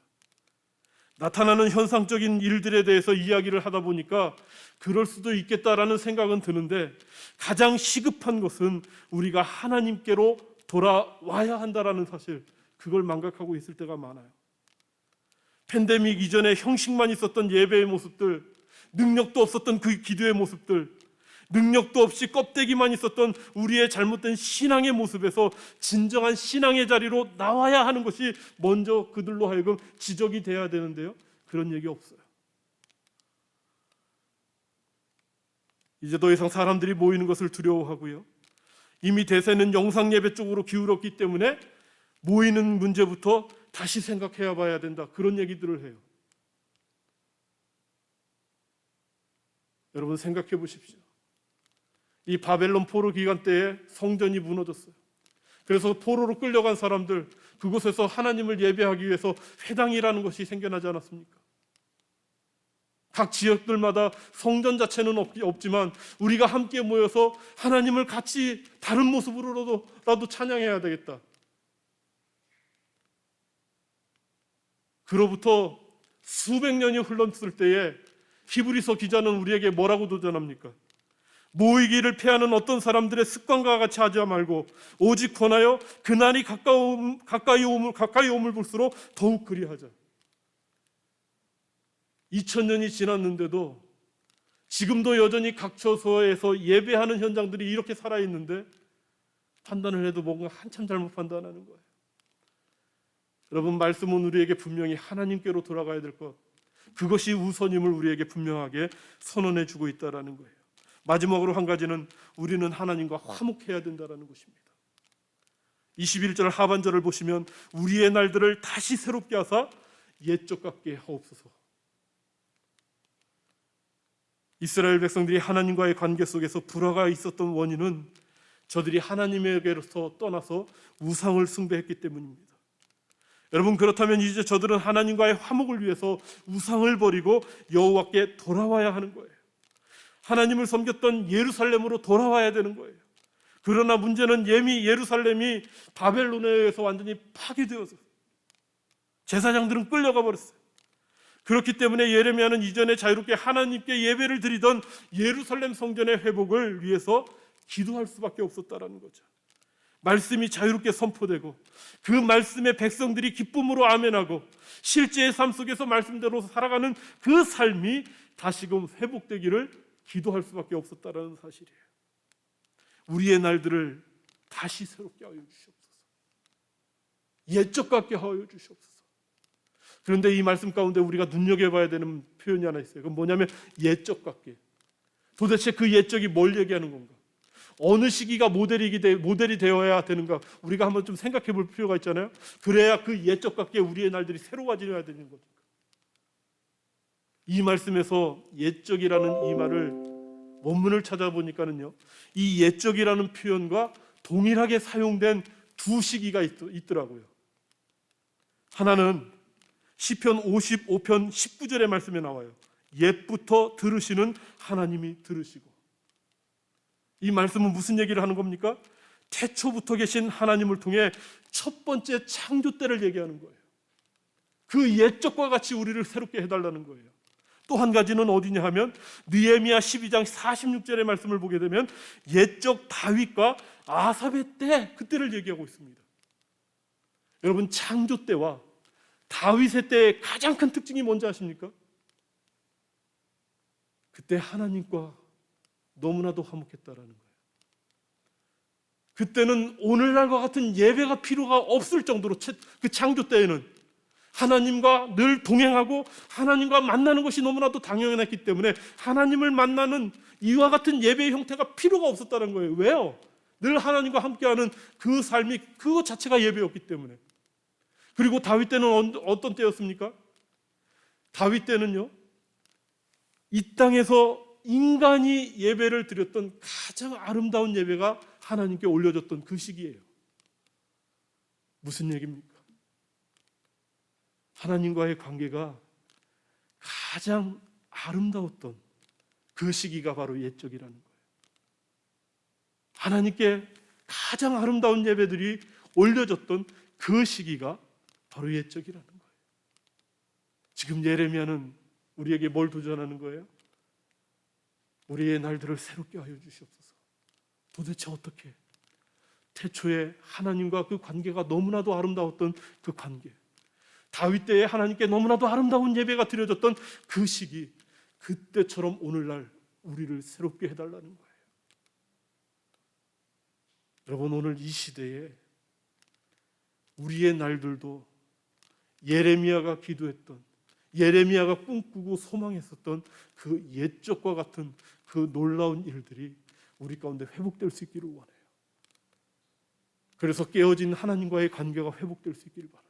나타나는 현상적인 일들에 대해서 이야기를 하다 보니까 그럴 수도 있겠다라는 생각은 드는데, 가장 시급한 것은 우리가 하나님께로 돌아와야 한다라는 사실, 그걸 망각하고 있을 때가 많아요. 팬데믹 이전에 형식만 있었던 예배의 모습들, 능력도 없었던 그 기도의 모습들, 능력도 없이 껍데기만 있었던 우리의 잘못된 신앙의 모습에서 진정한 신앙의 자리로 나와야 하는 것이 먼저 그들로 하여금 지적이 돼야 되는데요, 그런 얘기 없어요. 이제 더 이상 사람들이 모이는 것을 두려워하고요, 이미 대세는 영상 예배 쪽으로 기울었기 때문에 모이는 문제부터 다시 생각해야 봐야 된다, 그런 얘기들을 해요. 여러분 생각해 보십시오. 이 바벨론 포로 기간 때에 성전이 무너졌어요. 그래서 포로로 끌려간 사람들, 그곳에서 하나님을 예배하기 위해서 회당이라는 것이 생겨나지 않았습니까? 각 지역들마다 성전 자체는 없지만 우리가 함께 모여서 하나님을 같이 다른 모습으로라도 찬양해야 되겠다. 그로부터 수백 년이 흘렀을 때에 히브리서 기자는 우리에게 뭐라고 도전합니까? 모이기를 피하는 어떤 사람들의 습관과 같이 하지 말고 오직 권하여 그날이 가까이 오물 볼수록 더욱 그리하자. 2000년이 지났는데도 지금도 여전히 각 처소에서 예배하는 현장들이 이렇게 살아있는데, 판단을 해도 뭔가 한참 잘못 판단하는 거예요. 여러분, 말씀은 우리에게 분명히 하나님께로 돌아가야 될 것, 그것이 우선임을 우리에게 분명하게 선언해 주고 있다는 거예요. 마지막으로 한 가지는 우리는 하나님과 화목해야 된다는 것입니다. 21절 하반절을 보시면 우리의 날들을 다시 새롭게 하사 옛적 같게 하옵소서. 이스라엘 백성들이 하나님과의 관계 속에서 불화가 있었던 원인은 저들이 하나님에게로서 떠나서 우상을 숭배했기 때문입니다. 여러분, 그렇다면 이제 저들은 하나님과의 화목을 위해서 우상을 버리고 여호와께 돌아와야 하는 거예요. 하나님을 섬겼던 예루살렘으로 돌아와야 되는 거예요. 그러나 문제는 이미 예루살렘이 바벨론에 의해서 완전히 파괴되어서 제사장들은 끌려가 버렸어요. 그렇기 때문에 예레미야는 이전에 자유롭게 하나님께 예배를 드리던 예루살렘 성전의 회복을 위해서 기도할 수밖에 없었다라는 거죠. 말씀이 자유롭게 선포되고 그 말씀에 백성들이 기쁨으로 아멘하고 실제의 삶 속에서 말씀대로 살아가는 그 삶이 다시금 회복되기를 기도할 수밖에 없었다라는 사실이에요. 우리의 날들을 다시 새롭게 하여 주시옵소서. 옛적 같게 하여 주시옵소서. 그런데 이 말씀 가운데 우리가 눈여겨봐야 되는 표현이 하나 있어요. 그건 뭐냐면 옛적 같게. 도대체 그 옛적이 뭘 얘기하는 건가? 어느 시기가 모델이 되어야 되는가? 우리가 한번 좀 생각해 볼 필요가 있잖아요. 그래야 그 옛적 같게 우리의 날들이 새로워져야 되는 겁니다. 이 말씀에서 옛적이라는 이 말을 원문을 찾아보니까는요, 이 옛적이라는 표현과 동일하게 사용된 두 시기가 있더라고요. 하나는 시편 55편 19절의 말씀에 나와요. 옛부터 들으시는 하나님이 들으시고. 이 말씀은 무슨 얘기를 하는 겁니까? 태초부터 계신 하나님을 통해 첫 번째 창조 때를 얘기하는 거예요. 그 옛적과 같이 우리를 새롭게 해달라는 거예요. 또 한 가지는 어디냐 하면 느헤미야 12장 46절의 말씀을 보게 되면 옛적 다윗과 아삽의 때, 그때를 얘기하고 있습니다. 여러분, 창조 때와 다윗의 때의 가장 큰 특징이 뭔지 아십니까? 그때 하나님과 너무나도 화목했다라는 거예요. 그때는 오늘날과 같은 예배가 필요가 없을 정도로, 그 창조 때에는 하나님과 늘 동행하고 하나님과 만나는 것이 너무나도 당연했기 때문에 하나님을 만나는 이와 같은 예배의 형태가 필요가 없었다는 거예요. 왜요? 늘 하나님과 함께하는 그 삶이 그것 자체가 예배였기 때문에. 그리고 다윗 때는 어떤 때였습니까? 다윗 때는요, 이 땅에서 인간이 예배를 드렸던 가장 아름다운 예배가 하나님께 올려졌던 그 시기예요. 무슨 얘기입니까? 하나님과의 관계가 가장 아름다웠던 그 시기가 바로 옛적이라는 거예요. 하나님께 가장 아름다운 예배들이 올려졌던 그 시기가 바로 옛적이라는 거예요. 지금 예레미야는 우리에게 뭘 도전하는 거예요? 우리의 날들을 새롭게 하여 주시옵소서. 도대체 어떻게? 태초에 하나님과 그 관계가 너무나도 아름다웠던 그 관계, 다윗 때에 하나님께 너무나도 아름다운 예배가 드려졌던 그 시기, 그때처럼 오늘날 우리를 새롭게 해달라는 거예요. 여러분, 오늘 이 시대에 우리의 날들도 예레미야가 기도했던, 예레미야가 꿈꾸고 소망했었던 그 옛적과 같은 그 놀라운 일들이 우리 가운데 회복될 수 있기를 원해요. 그래서 깨어진 하나님과의 관계가 회복될 수 있기를 바랍니다.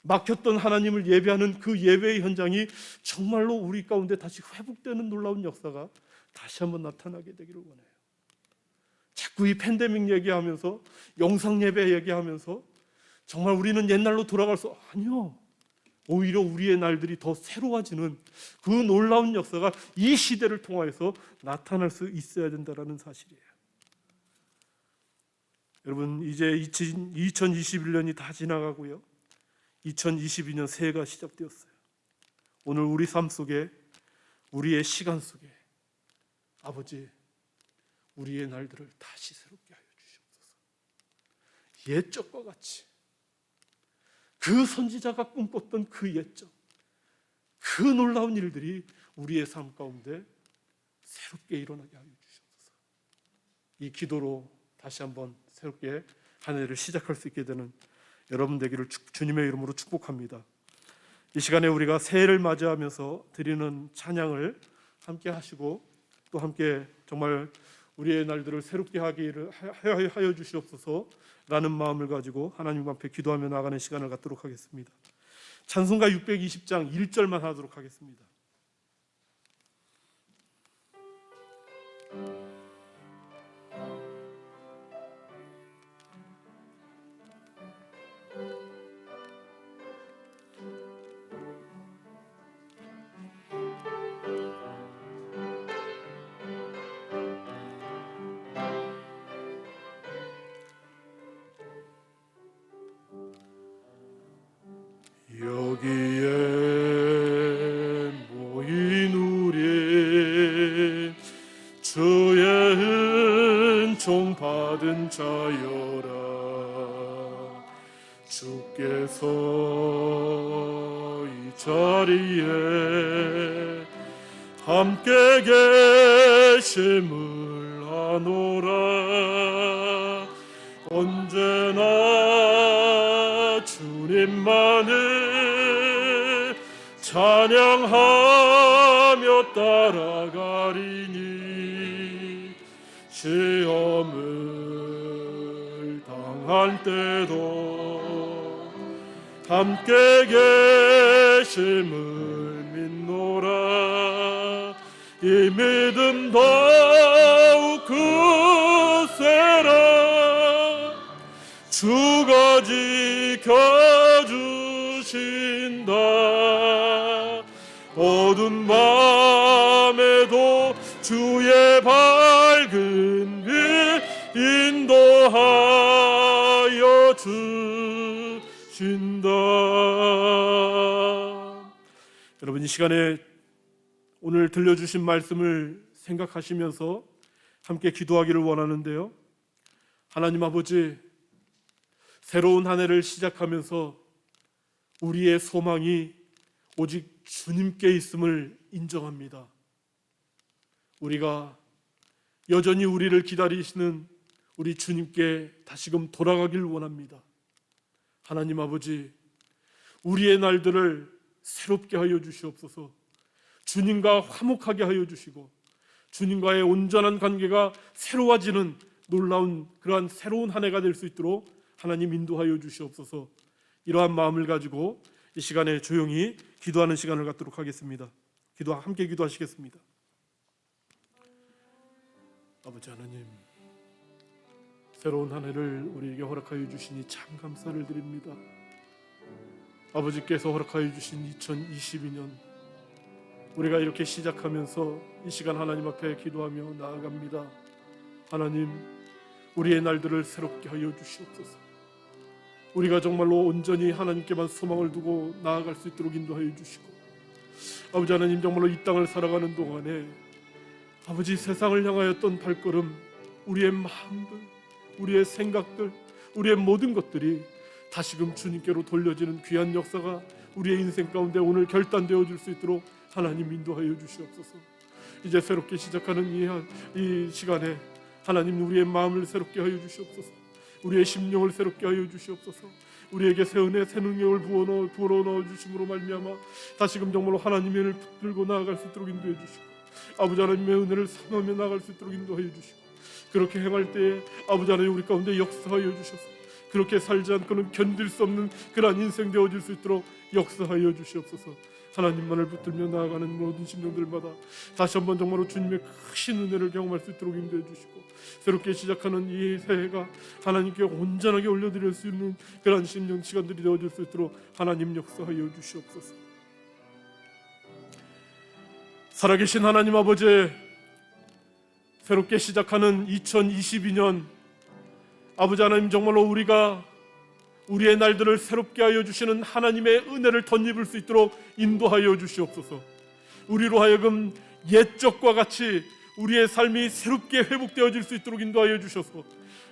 막혔던 하나님을 예배하는 그 예배의 현장이 정말로 우리 가운데 다시 회복되는 놀라운 역사가 다시 한번 나타나게 되기를 원해요. 자꾸 이 팬데믹 얘기하면서, 영상 예배 얘기하면서 정말 우리는 옛날로 돌아갈 수, 아니요, 오히려 우리의 날들이 더 새로워지는 그 놀라운 역사가 이 시대를 통하여서 나타날 수 있어야 된다는 사실이에요. 여러분, 이제 2021년이 다 지나가고요, 2022년 새해가 시작되었어요. 오늘 우리 삶 속에, 우리의 시간 속에 아버지, 우리의 날들을 다시 새롭게 하여 주시옵소서. 옛적과 같이 그 선지자가 꿈꿨던 그 옛적, 그 놀라운 일들이 우리의 삶 가운데 새롭게 일어나게 하여 주시옵소서. 이 기도로 다시 한번 새롭게 한 해를 시작할 수 있게 되는 여러분 되기를 주님의 이름으로 축복합니다. 이 시간에 우리가 새해를 맞이하면서 드리는 찬양을 함께 하시고 또 함께 정말 우리의 날들을 새롭게 하여 주시옵소서라는 마음을 가지고 하나님 앞에 기도하며 나가는 시간을 갖도록 하겠습니다. 찬송가 620장 1절만 하도록 하겠습니다. 여기에 모인 우리 주의 은총 받은 자여라. 주께서 이 자리에 함께 계심을 아노라. 언제나 주님만을 찬양하며 따라가리니 시험을 당할 때도 함께 계심을 믿노라. 이 믿음 더욱 굳세라. 주가 지켜주신다. 어두운 밤에도 주의 밝은 빛 인도하여 주신다. 여러분, 이 시간에 오늘 들려주신 말씀을 생각하시면서 함께 기도하기를 원하는데요, 하나님 아버지, 새로운 한 해를 시작하면서 우리의 소망이 오직 주님께 있음을 인정합니다. 우리가 여전히 우리를 기다리시는 우리 주님께 다시금 돌아가길 원합니다. 하나님 아버지, 우리의 날들을 새롭게 하여 주시옵소서. 주님과 화목하게 하여 주시고 주님과의 온전한 관계가 새로워지는 놀라운 그러한 새로운 한 해가 될 수 있도록 하나님 인도하여 주시옵소서. 이러한 마음을 가지고 이 시간에 조용히 기도하는 시간을 갖도록 하겠습니다. 함께 기도하시겠습니다. 아버지 하나님, 새로운 한 해를 우리에게 허락하여 주시니 참 감사를 드립니다. 아버지께서 허락하여 주신 2022년, 우리가 이렇게 시작하면서 이 시간 하나님 앞에 기도하며 나아갑니다. 하나님, 우리의 날들을 새롭게 하여 주시옵소서. 우리가 정말로 온전히 하나님께만 소망을 두고 나아갈 수 있도록 인도하여 주시고, 아버지 하나님, 정말로 이 땅을 살아가는 동안에 아버지, 세상을 향하였던 발걸음, 우리의 마음들, 우리의 생각들, 우리의 모든 것들이 다시금 주님께로 돌려지는 귀한 역사가 우리의 인생 가운데 오늘 결단되어 줄 수 있도록 하나님 인도하여 주시옵소서. 이제 새롭게 시작하는 이 시간에 하나님, 우리의 마음을 새롭게 하여 주시옵소서. 우리의 심령을 새롭게 하여 주시옵소서. 우리에게 새 은혜, 새 능력을 부어 넣어 주심으로 말미암아 다시금 정말로 하나님의 은혜를 붙들고 나아갈 수 있도록 인도해 주시고, 아버지 하나님의 은혜를 삼하며 나아갈 수 있도록 인도하여 주시고, 그렇게 행할 때에 아버지 하나님, 우리 가운데 역사하여 주셔서 그렇게 살지 않고는 견딜 수 없는 그러한 인생 되어질 수 있도록 역사하여 주시옵소서. 하나님만을 붙들며 나아가는 모든 심령들마다 다시 한번 정말로 주님의 크신 은혜를 경험할 수 있도록 인도해 주시고, 새롭게 시작하는 이 새해가 하나님께 온전하게 올려드릴 수 있는 그러한 심령 시간들이 되어질 수 있도록 하나님 역사하여 주시옵소서. 살아계신 하나님 아버지, 새롭게 시작하는 2022년, 아버지 하나님, 정말로 우리가 우리의 날들을 새롭게 하여 주시는 하나님의 은혜를 덧입을 수 있도록 인도하여 주시옵소서. 우리로 하여금 옛적과 같이 우리의 삶이 새롭게 회복되어질 수 있도록 인도하여 주셔서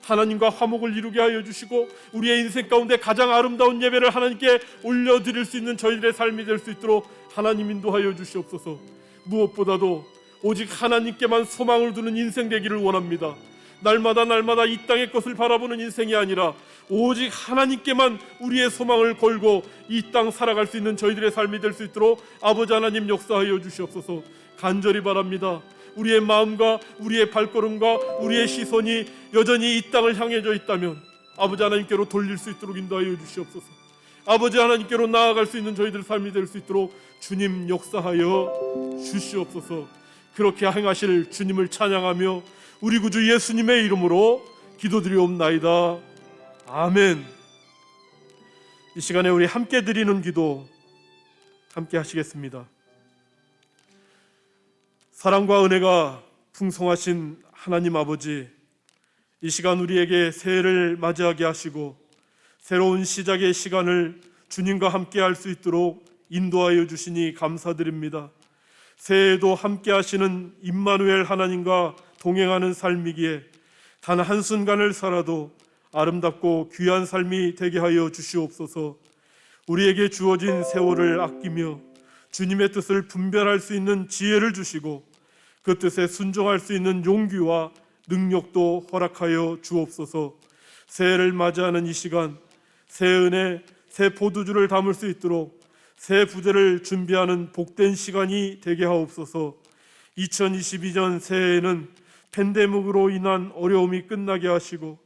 하나님과 화목을 이루게 하여 주시고, 우리의 인생 가운데 가장 아름다운 예배를 하나님께 올려드릴 수 있는 저희들의 삶이 될 수 있도록 하나님 인도하여 주시옵소서. 무엇보다도 오직 하나님께만 소망을 두는 인생 되기를 원합니다. 날마다 이 땅의 것을 바라보는 인생이 아니라 오직 하나님께만 우리의 소망을 걸고 이 땅 살아갈 수 있는 저희들의 삶이 될 수 있도록 아버지 하나님 역사하여 주시옵소서. 간절히 바랍니다. 우리의 마음과 우리의 발걸음과 우리의 시선이 여전히 이 땅을 향해져 있다면 아버지 하나님께로 돌릴 수 있도록 인도하여 주시옵소서. 아버지 하나님께로 나아갈 수 있는 저희들 삶이 될 수 있도록 주님 역사하여 주시옵소서. 그렇게 행하실 주님을 찬양하며 우리 구주 예수님의 이름으로 기도드리옵나이다. 아멘. 이 시간에 우리 함께 드리는 기도 함께 하시겠습니다. 사랑과 은혜가 풍성하신 하나님 아버지, 이 시간 우리에게 새해를 맞이하게 하시고 새로운 시작의 시간을 주님과 함께 할 수 있도록 인도하여 주시니 감사드립니다. 새해에도 함께 하시는 임마누엘 하나님과 동행하는 삶이기에 단 한순간을 살아도 아름답고 귀한 삶이 되게 하여 주시옵소서. 우리에게 주어진 세월을 아끼며 주님의 뜻을 분별할 수 있는 지혜를 주시고 그 뜻에 순종할 수 있는 용기와 능력도 허락하여 주옵소서. 새해를 맞이하는 이 시간, 새 은혜, 새 포도주를 담을 수 있도록 새 부대를 준비하는 복된 시간이 되게 하옵소서. 2022년 새해에는 팬데믹으로 인한 어려움이 끝나게 하시고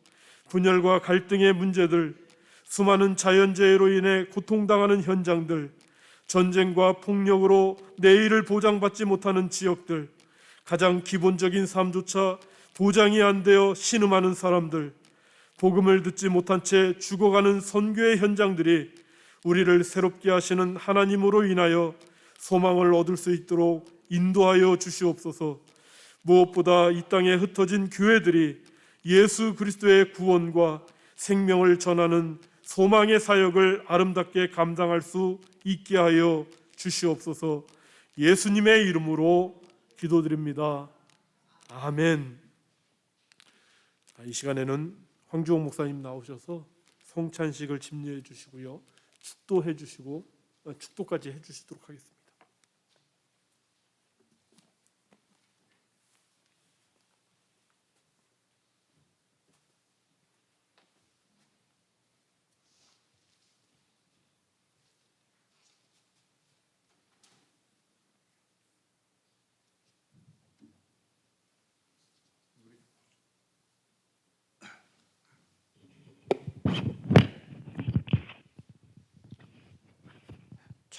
분열과 갈등의 문제들, 수많은 자연재해로 인해 고통당하는 현장들, 전쟁과 폭력으로 내일을 보장받지 못하는 지역들, 가장 기본적인 삶조차 보장이 안 되어 신음하는 사람들, 복음을 듣지 못한 채 죽어가는 선교의 현장들이 우리를 새롭게 하시는 하나님으로 인하여 소망을 얻을 수 있도록 인도하여 주시옵소서. 무엇보다 이 땅에 흩어진 교회들이 예수 그리스도의 구원과 생명을 전하는 소망의 사역을 아름답게 감당할 수 있게 하여 주시옵소서. 예수님의 이름으로 기도드립니다. 아멘. 이 시간에는 황주홍 목사님 나오셔서 성찬식을 집례해 주시고요, 축도해 주시고 축도까지 해 주시도록 하겠습니다.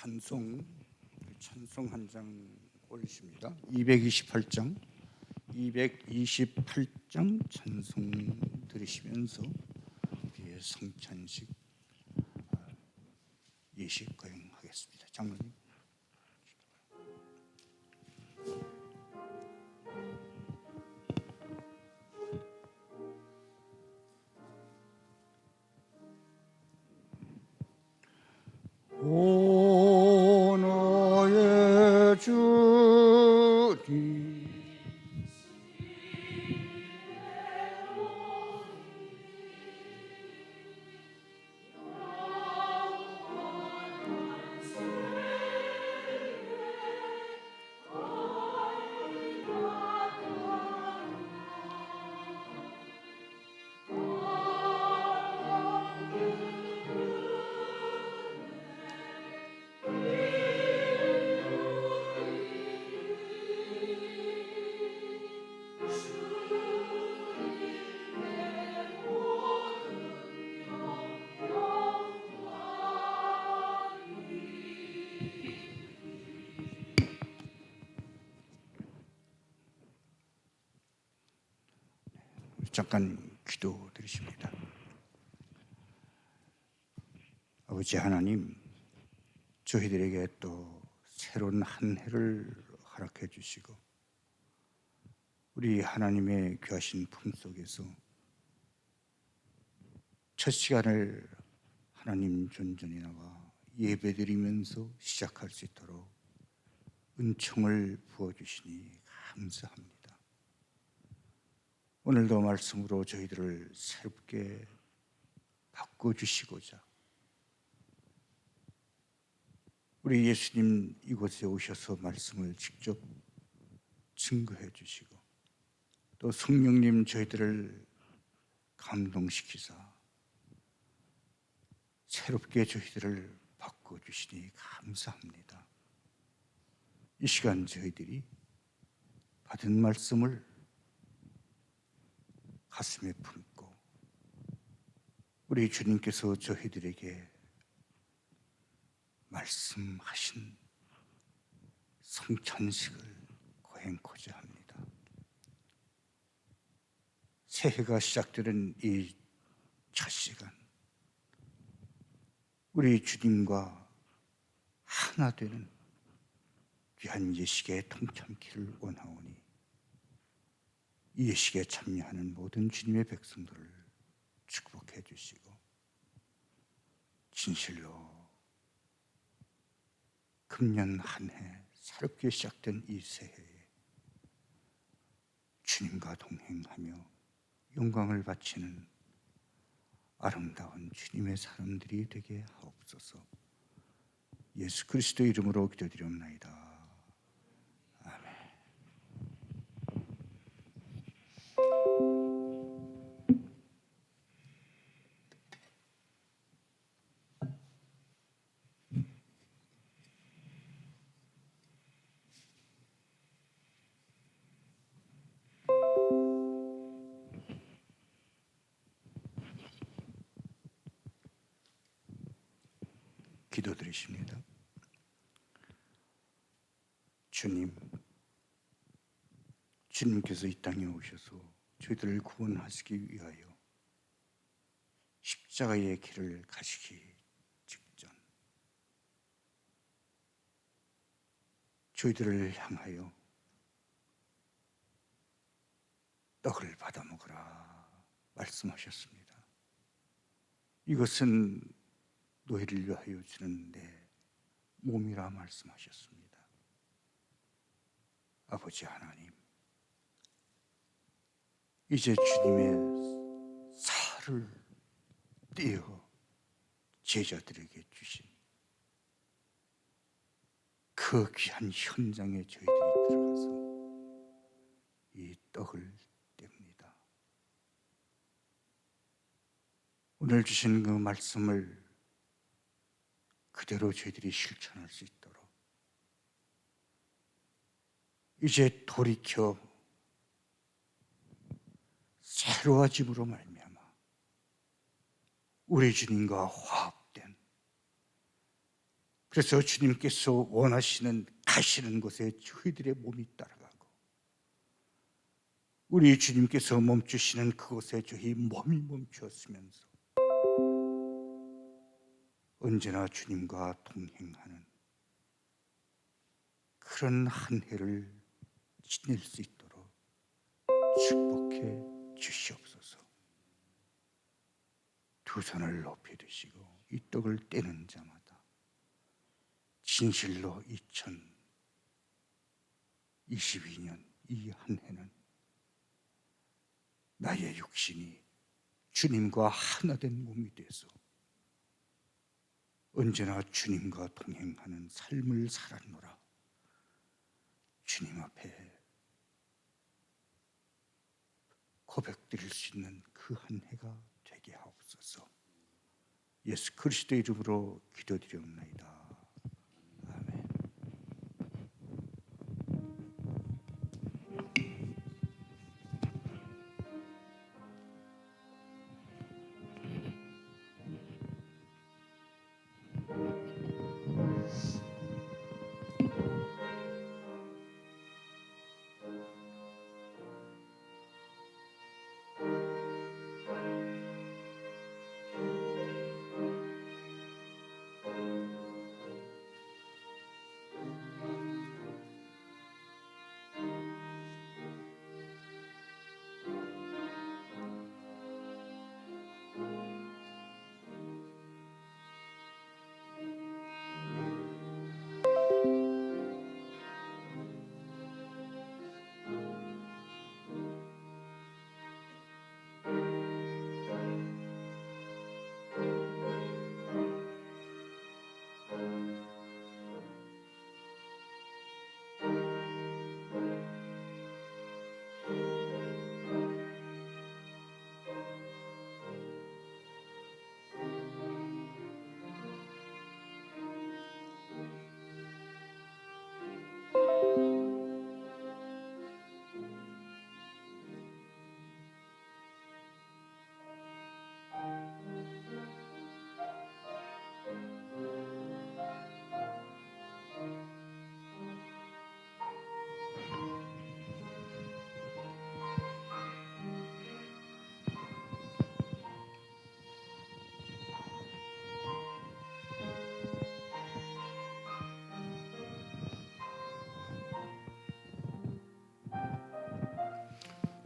찬송 한 장 올리십니다. 228장 찬송 들으시면서 뒤에 성찬식 예식 거행하겠습니다. 장로님. 오 나의 주님 잠깐 기도드리십니다. 아버지 하나님, 저희들에게 또 새로운 한 해를 허락해 주시고 우리 하나님의 귀하신 품속에서 첫 시간을 하나님 존전에 나와 예배드리면서 시작할 수 있도록 은총을 부어주시니 감사합니다. 오늘도 말씀으로 저희들을 새롭게 바꿔주시고자 우리 예수님 이곳에 오셔서 말씀을 직접 증거해 주시고 또 성령님 저희들을 감동시키사 새롭게 저희들을 바꿔주시니 감사합니다. 이 시간 저희들이 받은 말씀을 가슴에 품고 우리 주님께서 저희들에게 말씀하신 성찬식을 거행코자 합니다. 새해가 시작되는 이 첫 시간 우리 주님과 하나 되는 귀한 예식에 동참기를 원하오니 이 예식에 참여하는 모든 주님의 백성들을 축복해 주시고 진실로 금년 한 해 새롭게 시작된 이 새해에 주님과 동행하며 영광을 바치는 아름다운 주님의 사람들이 되게 하옵소서. 예수 그리스도 이름으로 기도드리옵나이다. 기도드리십니다. 주님께서 이 땅에 오셔서 저희들을 구원하시기 위하여 십자가의 길을 가시기 직전 저희들을 향하여 떡을 받아 먹으라 말씀하셨습니다. 이것은 너희를 위하여 주는 내 몸이라 말씀하셨습니다. 아버지 하나님, 이제 주님의 살을 떼어 제자들에게 주신 그 귀한 현장에 저희들이 들어가서 이 떡을 뗍니다. 오늘 주신 그 말씀을 그대로 저희들이 실천할 수 있도록 이제 돌이켜 새로워짐으로 말미암아 우리 주님과 화합된, 그래서 주님께서 원하시는 가시는 곳에 저희들의 몸이 따라가고 우리 주님께서 멈추시는 그곳에 저희 몸이 멈추었으면서 언제나 주님과 동행하는 그런 한 해를 지낼 수 있도록 축복해 주시옵소서. 두 손을 높이 드시고 이 떡을 떼는 자마다 진실로 2022년 이 한 해는 나의 육신이 주님과 하나 된 몸이 돼서 언제나 주님과 동행하는 삶을 살았노라. 주님 앞에 고백드릴 수 있는 그 한 해가 되게 하옵소서. 예수 그리스도 이름으로 기도드리옵나이다. 아멘.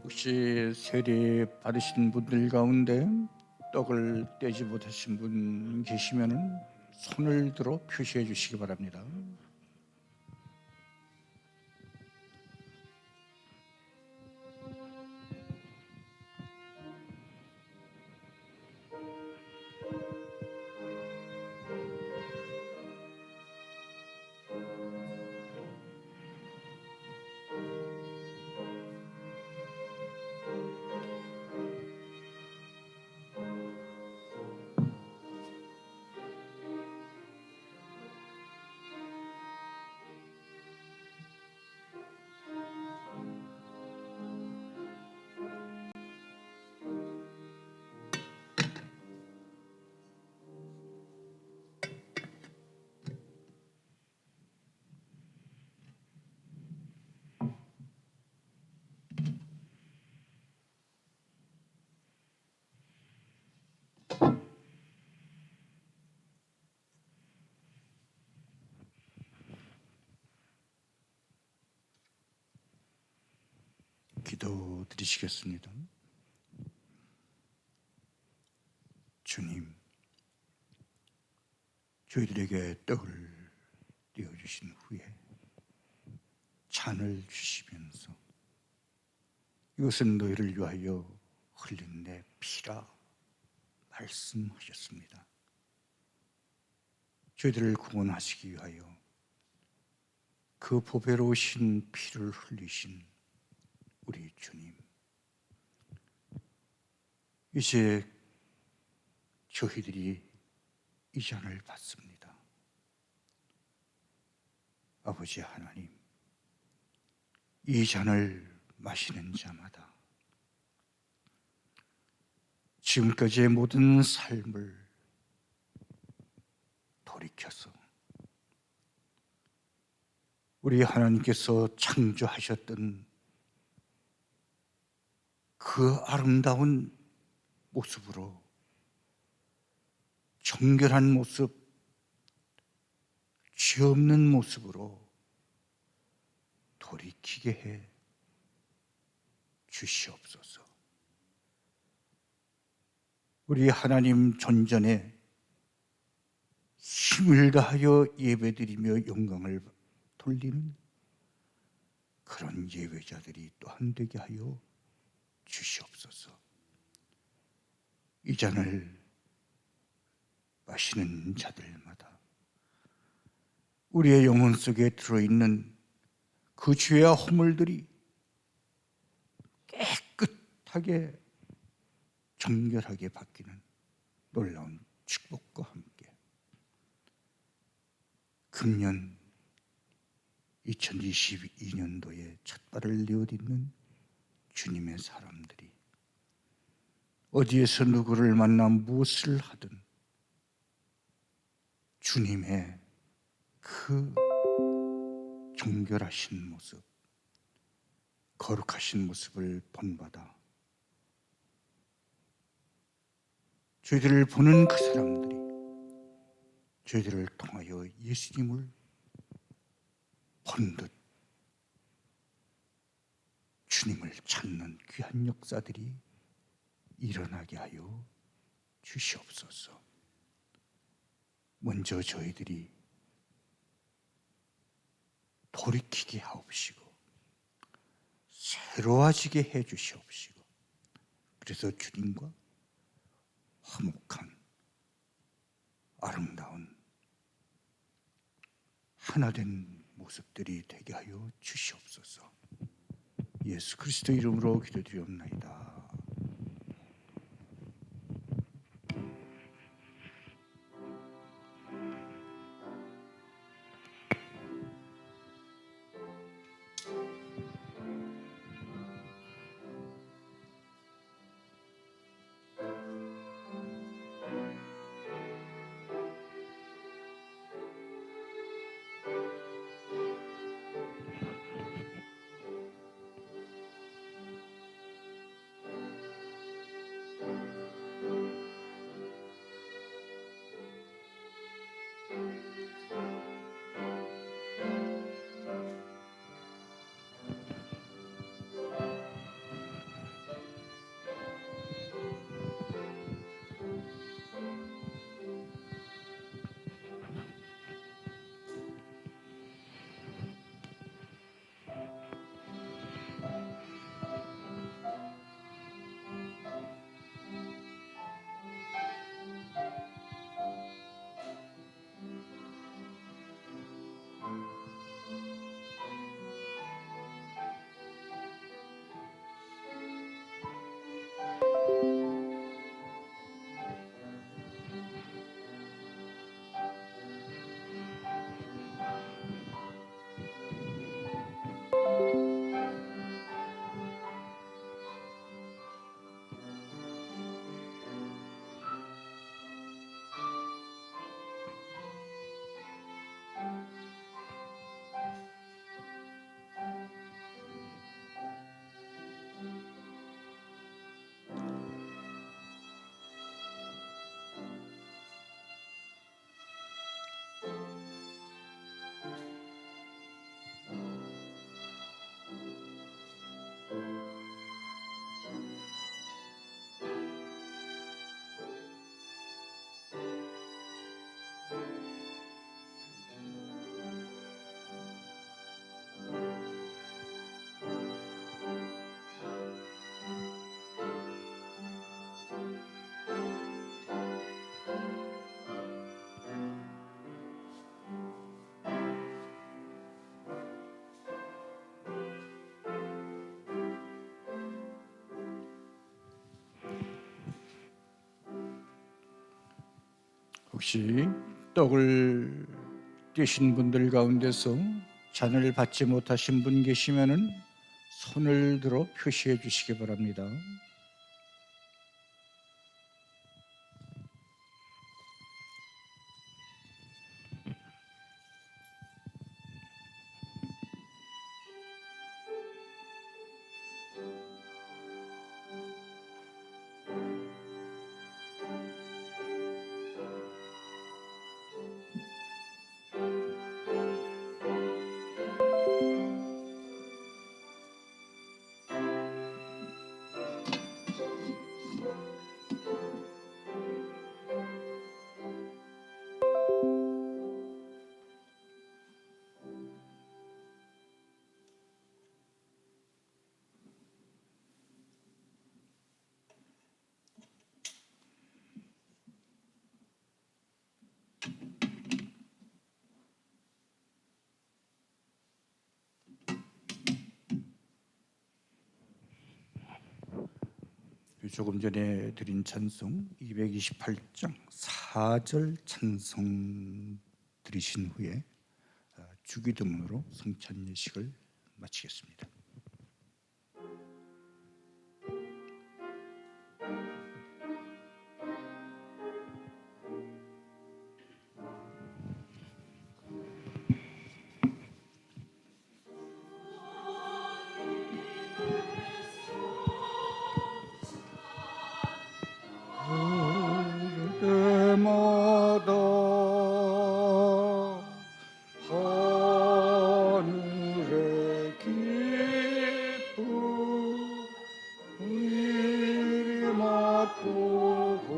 혹시 세례 받으신 분들 가운데 떡을 떼지 못하신 분 계시면 손을 들어 표시해 주시기 바랍니다. 기도 드리시겠습니다. 주님, 저희들에게 떡을 떼어주신 후에 잔을 주시면서 이것은 너희를 위하여 흘린 내 피라 말씀하셨습니다. 저희들을 구원하시기 위하여 그 보배로우신 피를 흘리신 우리 주님, 이제 저희들이 이 잔을 받습니다. 아버지 하나님, 이 잔을 마시는 자마다 지금까지의 모든 삶을 돌이켜서 우리 하나님께서 창조하셨던 그 아름다운 모습으로 정결한 모습, 죄 없는 모습으로 돌이키게 해 주시옵소서. 우리 하나님 존전에 힘을 다하여 예배드리며 영광을 돌리는 그런 예배자들이 또한 되게 하여 주시옵소서. 이 잔을 마시는 자들마다 우리의 영혼 속에 들어있는 그 죄와 허물들이 깨끗하게 정결하게 바뀌는 놀라운 축복과 함께 금년 2022년도에 첫발을 내어딛는 주님의 사람들이 어디에서 누구를 만나 무엇을 하든 주님의 그 정결하신 모습, 거룩하신 모습을 본받아 저희들을 보는 그 사람들이 저희들을 통하여 예수님을 본 듯 주님을 찾는 귀한 역사들이 일어나게 하여 주시옵소서. 먼저 저희들이 돌이키게 하옵시고 새로워지게 해 주시옵시고 그래서 주님과 화목한 아름다운 하나된 모습들이 되게 하여 주시옵소서. 예수 그리스도 이름으로 기도드리옵나이다. 혹시 떡을 떼신 분들 가운데서 잔을 받지 못하신 분 계시면은 손을 들어 표시해 주시기 바랍니다. 조금 전에 드린 찬송 228장 4절 찬송 드리신 후에 주기도문으로 성찬 예식을 마치겠습니다. 때마다 하늘의 기쁨 우리 맛보고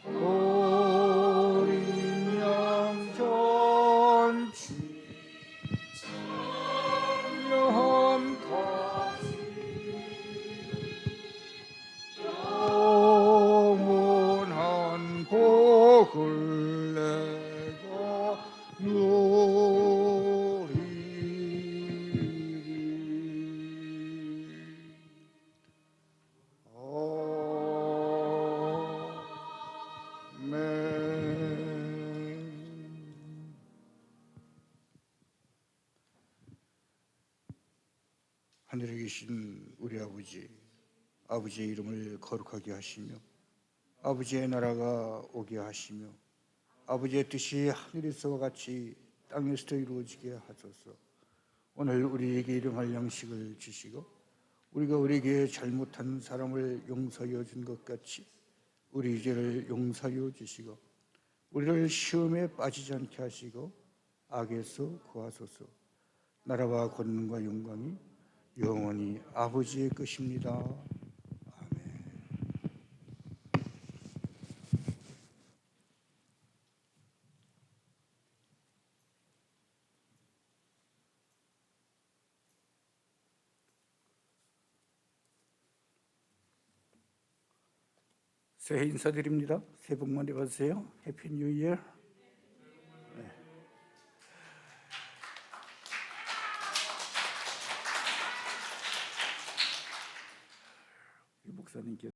어린 양 잔치 찬양하리 영원한 복을 내가 누리리. 아멘. 하늘에 계신 우리 아버지의 이름을 거룩하게 하시며 아버지의 나라가 오게 하시며 아버지의 뜻이 하늘에서와 같이 땅에서도 이루어지게 하소서. 오늘 우리에게 일용할 양식을 주시고 우리가 우리에게 잘못한 사람을 용서하여 준 것 같이 우리 죄를 용서하여 주시고 우리를 시험에 빠지지 않게 하시고 악에서 구하소서. 나라와 권능과 영광이 영원히 아버지의 것입니다. 아멘. 새해 인사드립니다. 새해 복 많이 받으세요. 해피 뉴 이어. 목사님께